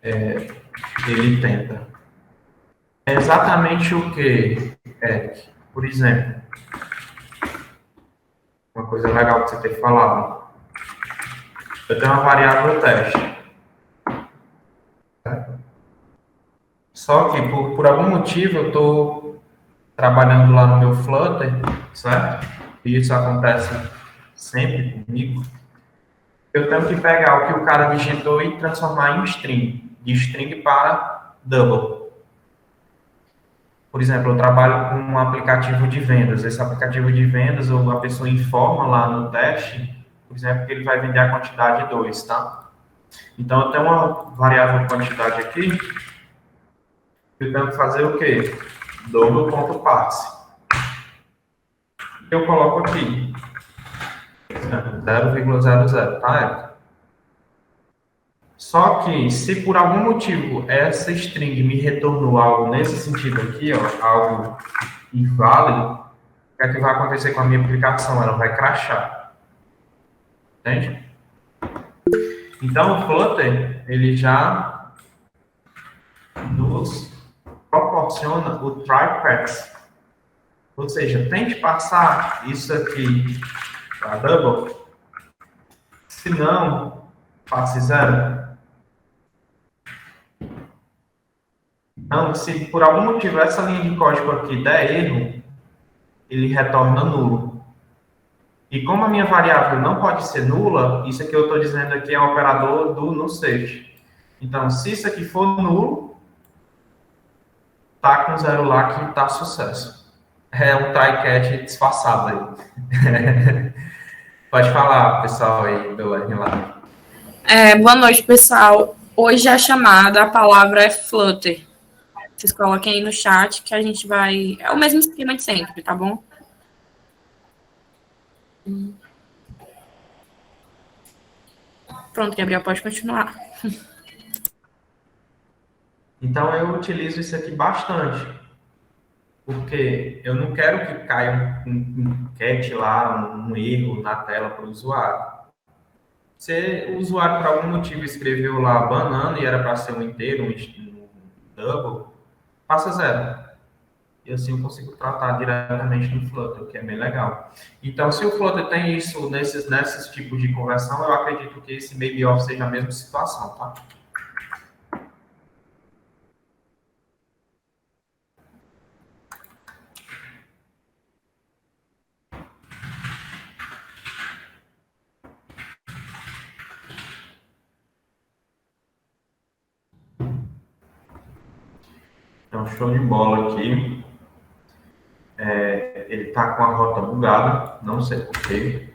ele tenta. É exatamente o que, Eric? Por exemplo, uma coisa legal que você tem falado. Eu tenho uma variável teste. Só que, por algum motivo, eu estou trabalhando lá no meu Flutter, certo? E isso acontece sempre comigo. Eu tenho que pegar o que o cara digitou e transformar em string. De string para double. Por exemplo, eu trabalho com um aplicativo de vendas. Esse aplicativo de vendas, a pessoa informa lá no teste, por exemplo, que ele vai vender a quantidade 2, tá? Então, eu tenho uma variável quantidade aqui. Eu tenho que fazer o quê? Double.parse. Eu coloco aqui 0,00, tá, Érica? Só que, se por algum motivo essa string me retornou algo nesse sentido aqui, ó, algo inválido, o que é que vai acontecer com a minha aplicação? Ela vai crashar. Entende? Então, o Flutter, ele já nos proporciona o try catch. Ou seja, tente passar isso aqui para double. Se não, passe 0. Então, se por algum motivo essa linha de código aqui der erro, ele retorna nulo. E como a minha variável não pode ser nula, isso aqui eu estou dizendo aqui é o operador do no state. Então, se isso aqui for nulo, tá com 0 lá que tá sucesso. É um try catch disfarçado aí. Pode falar, pessoal aí do Learning Live. Boa noite, pessoal. Hoje a chamada, a palavra é Flutter. Vocês coloquem aí no chat que a gente vai... É o mesmo esquema de sempre, tá bom? Pronto, Gabriel, pode continuar. Então, eu utilizo isso aqui bastante. Porque eu não quero que caia um cat lá, um erro na tela para o usuário. Se o usuário, por algum motivo, escreveu lá banana e era para ser um inteiro, um double, passa 0. E assim eu consigo tratar diretamente no Flutter, o que é bem legal. Então, se o Flutter tem isso nesses tipos de conversão, eu acredito que esse maybe off seja a mesma situação, tá? Então, show de bola aqui. Ele está com a rota bugada, não sei porquê.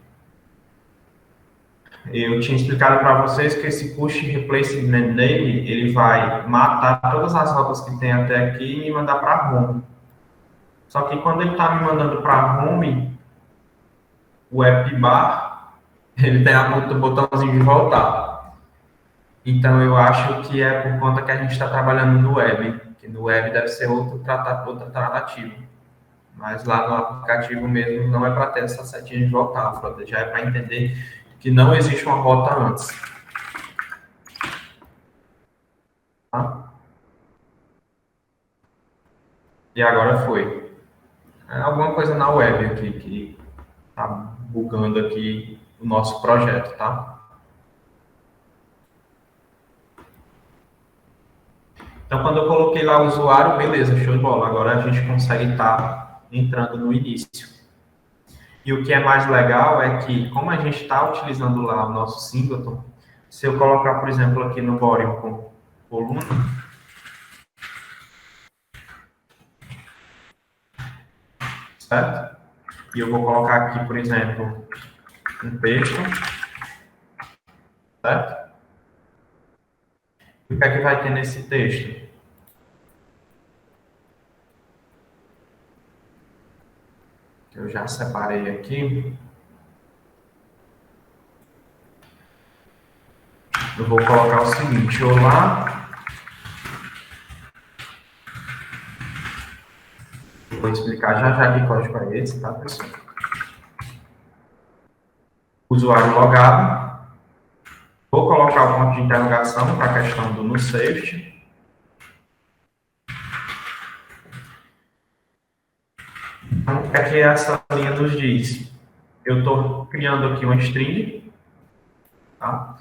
Eu tinha explicado para vocês que esse push replacement name, ele vai matar todas as rotas que tem até aqui e me mandar para home. Só que quando ele está me mandando para home, o app bar, ele tem o botãozinho de voltar. Então, eu acho que é por conta que a gente está trabalhando no web, que no web deve ser outra tratativa. Mas lá no aplicativo mesmo não é para ter essa setinha de voltar, já é para entender que não existe uma rota antes. Tá? E agora foi. Alguma coisa na web aqui que está bugando aqui o nosso projeto, tá? Então, quando eu coloquei lá o usuário, beleza, show de bola. Agora a gente consegue estar entrando no início. E o que é mais legal é que, como a gente está utilizando lá o nosso singleton, se eu colocar, por exemplo, aqui no body com coluna, certo? E eu vou colocar aqui, por exemplo, um texto, certo? E o que é que vai ter nesse texto? Eu já separei aqui. Eu vou colocar o seguinte: olá. Eu vou explicar já que código é esse, tá, pessoal? Usuário logado. Vou colocar o ponto de interrogação para a questão do no safety. Então, o que é que essa linha nos diz? Eu estou criando aqui uma string, tá?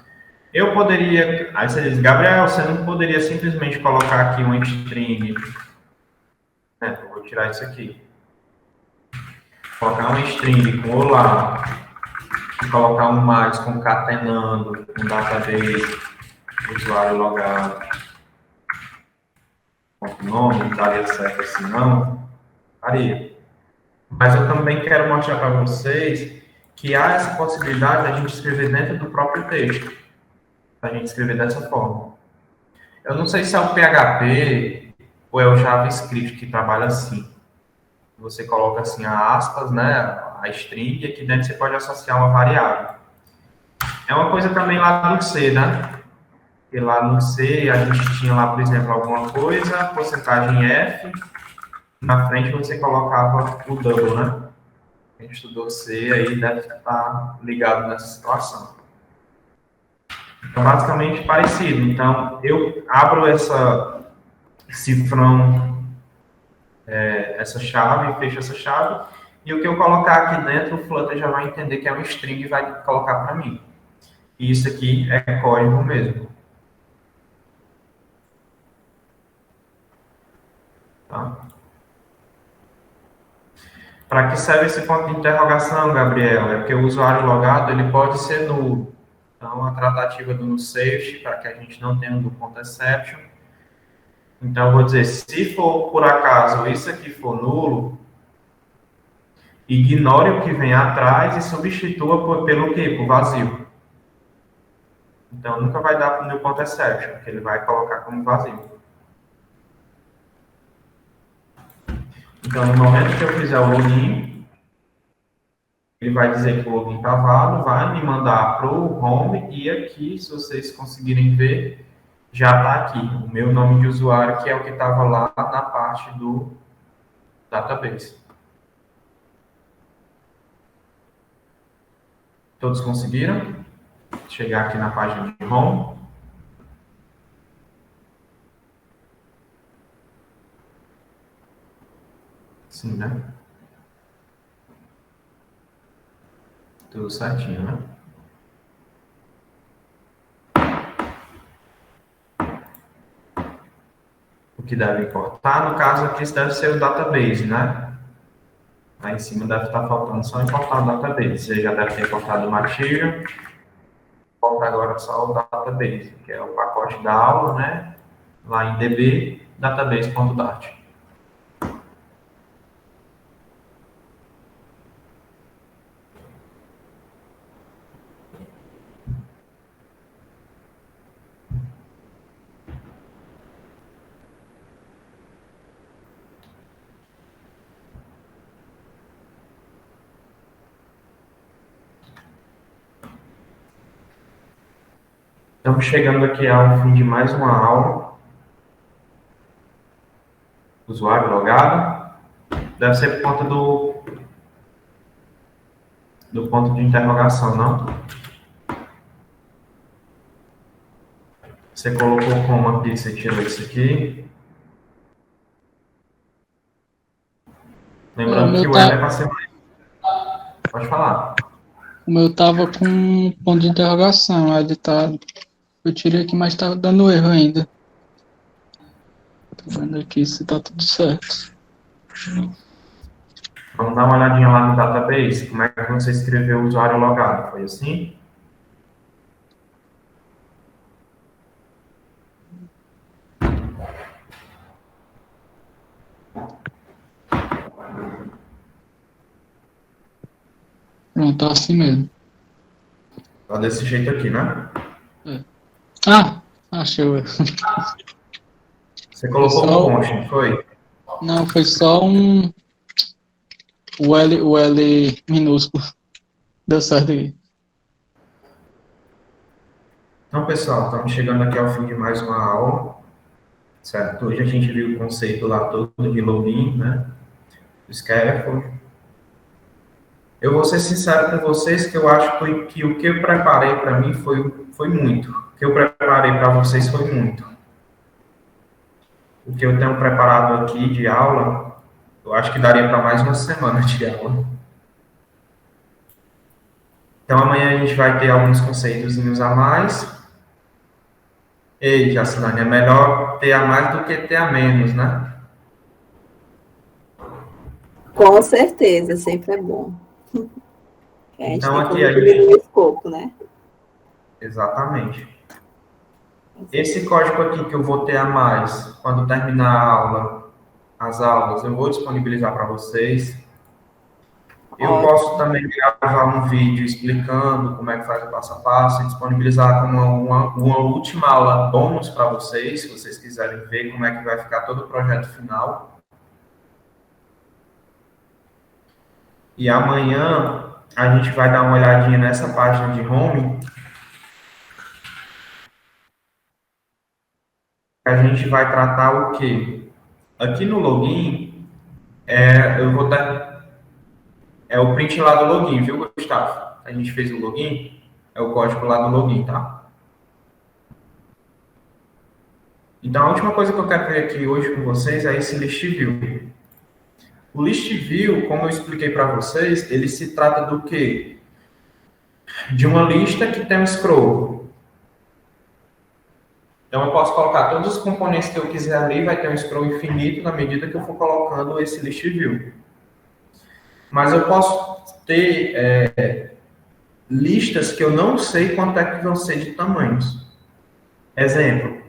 Eu poderia... Aí você diz, Gabriel, você não poderia simplesmente colocar aqui uma string... Eu vou tirar isso aqui. Colocar uma string com olá, e colocar um mais concatenando um database, usuário logado, com nome, não daria certo assim, não? Daria. Mas eu também quero mostrar para vocês que há essa possibilidade de a gente escrever dentro do próprio texto. A gente escrever dessa forma. Eu não sei se é o PHP ou é o JavaScript que trabalha assim. Você coloca assim a aspas, né, a string, e aqui dentro você pode associar uma variável. É uma coisa também lá no C, né? E lá no C a gente tinha lá, por exemplo, alguma coisa, porcentagem F, na frente você colocava o double, né? Quem estudou C aí deve estar ligado nessa situação. Então, basicamente parecido. Então, eu abro essa cifrão, essa chave, fecho essa chave, e o que eu colocar aqui dentro, o Flutter já vai entender que é um string e vai colocar para mim. E isso aqui é código mesmo. Tá? Para que serve esse ponto de interrogação, Gabriel? É porque o usuário logado ele pode ser nulo. Então, a tratativa do no safety, para que a gente não tenha um do ponto exception. Então, eu vou dizer, se for, por acaso, isso aqui for nulo, ignore o que vem atrás e substitua pelo quê? Por vazio. Então, nunca vai dar no ponto exception, porque ele vai colocar como vazio. Então, no momento que eu fizer o login, ele vai dizer que o login está válido, vai me mandar para o home, e aqui, se vocês conseguirem ver, já está aqui o meu nome de usuário, que é o que estava lá na parte do database. Todos conseguiram chegar aqui na página de home? Sim, né? Tudo certinho, né? O que deve importar, no caso aqui, isso deve ser o database, né? Lá em cima deve estar faltando só importar o database. Você já deve ter importado o material. Falta agora só o database, que é o pacote da aula, né? Lá em db, database.dart. Estamos chegando aqui ao fim de mais uma aula. Usuário logado. Deve ser por conta do ponto de interrogação, não? Você colocou como aqui, você tirou isso aqui. Lembrando que o L é para ser mais. Pode falar. O meu tava com um ponto de interrogação, aí ele tá... Eu tirei aqui, mas tá dando erro ainda. Tô vendo aqui se tá tudo certo. Vamos dar uma olhadinha lá no database. Como é que você escreveu o usuário logado? Foi assim? Pronto, tá assim mesmo. Tá desse jeito aqui, né? Ah, achei o erro. Você colocou Só- um const, não foi? Não, foi só o L minúsculo. Deu certo aqui. Então, pessoal, estamos chegando aqui ao fim de mais uma aula, certo? Hoje a gente viu o conceito lá todo de login, né? Do scaffold. Eu vou ser sincero com vocês que eu acho que o que eu preparei para mim foi muito. O que eu preparei para vocês foi muito. O que eu tenho preparado aqui de aula, eu acho que daria para mais uma semana de aula. Então, amanhã a gente vai ter alguns conceitos a mais. Ei, Jacilane, é melhor ter a mais do que ter a menos, né? Com certeza, sempre é bom. A gente Então, tem aqui como a gente... diminuir o escopo, né? Exatamente. Esse código aqui que eu vou ter a mais, quando terminar a aula, as aulas, eu vou disponibilizar para vocês. Eu Ótimo. posso também gravar um vídeo explicando como é que faz o passo a passo e disponibilizar como uma última aula bônus para vocês, se vocês quiserem ver como é que vai ficar todo o projeto final. E amanhã a gente vai dar uma olhadinha nessa página de home. A gente vai tratar o quê? Aqui no login, eu vou dar... É o print lá do login, viu, Gustavo? A gente fez o login, é o código lá do login, tá? Então, a última coisa que eu quero ver aqui hoje com vocês é esse list view. O list view, como eu expliquei para vocês, ele se trata do quê? De uma lista que tem um scroll. Então, eu posso colocar todos os componentes que eu quiser ali, vai ter um scroll infinito na medida que eu for colocando esse list view. Mas eu posso ter listas que eu não sei quanto é que vão ser de tamanhos. Exemplo,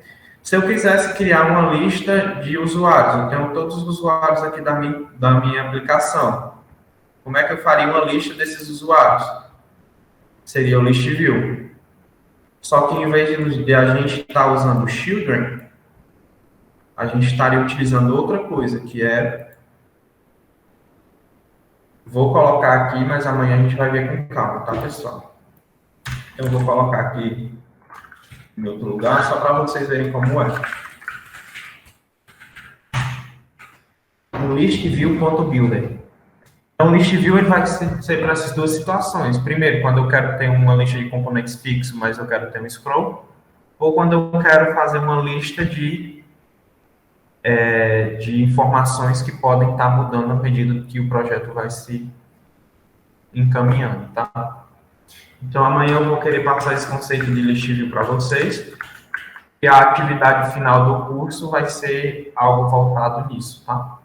se eu quisesse criar uma lista de usuários, eu tenho todos os usuários aqui da minha aplicação. Como é que eu faria uma lista desses usuários? Seria o list view. Só que em vez de a gente estar usando children, a gente estaria utilizando outra coisa, que é... Vou colocar aqui, mas amanhã a gente vai ver com calma, tá, pessoal? Eu vou colocar aqui em outro lugar, só para vocês verem como é. O list view.builder. Então, o list view ele vai ser para essas duas situações. Primeiro, quando eu quero ter uma lista de componentes fixo, mas eu quero ter um scroll. Ou quando eu quero fazer uma lista de informações que podem estar mudando à medida que o projeto vai se encaminhando, tá? Então, amanhã eu vou querer passar esse conceito de list view para vocês. E a atividade final do curso vai ser algo voltado nisso, tá?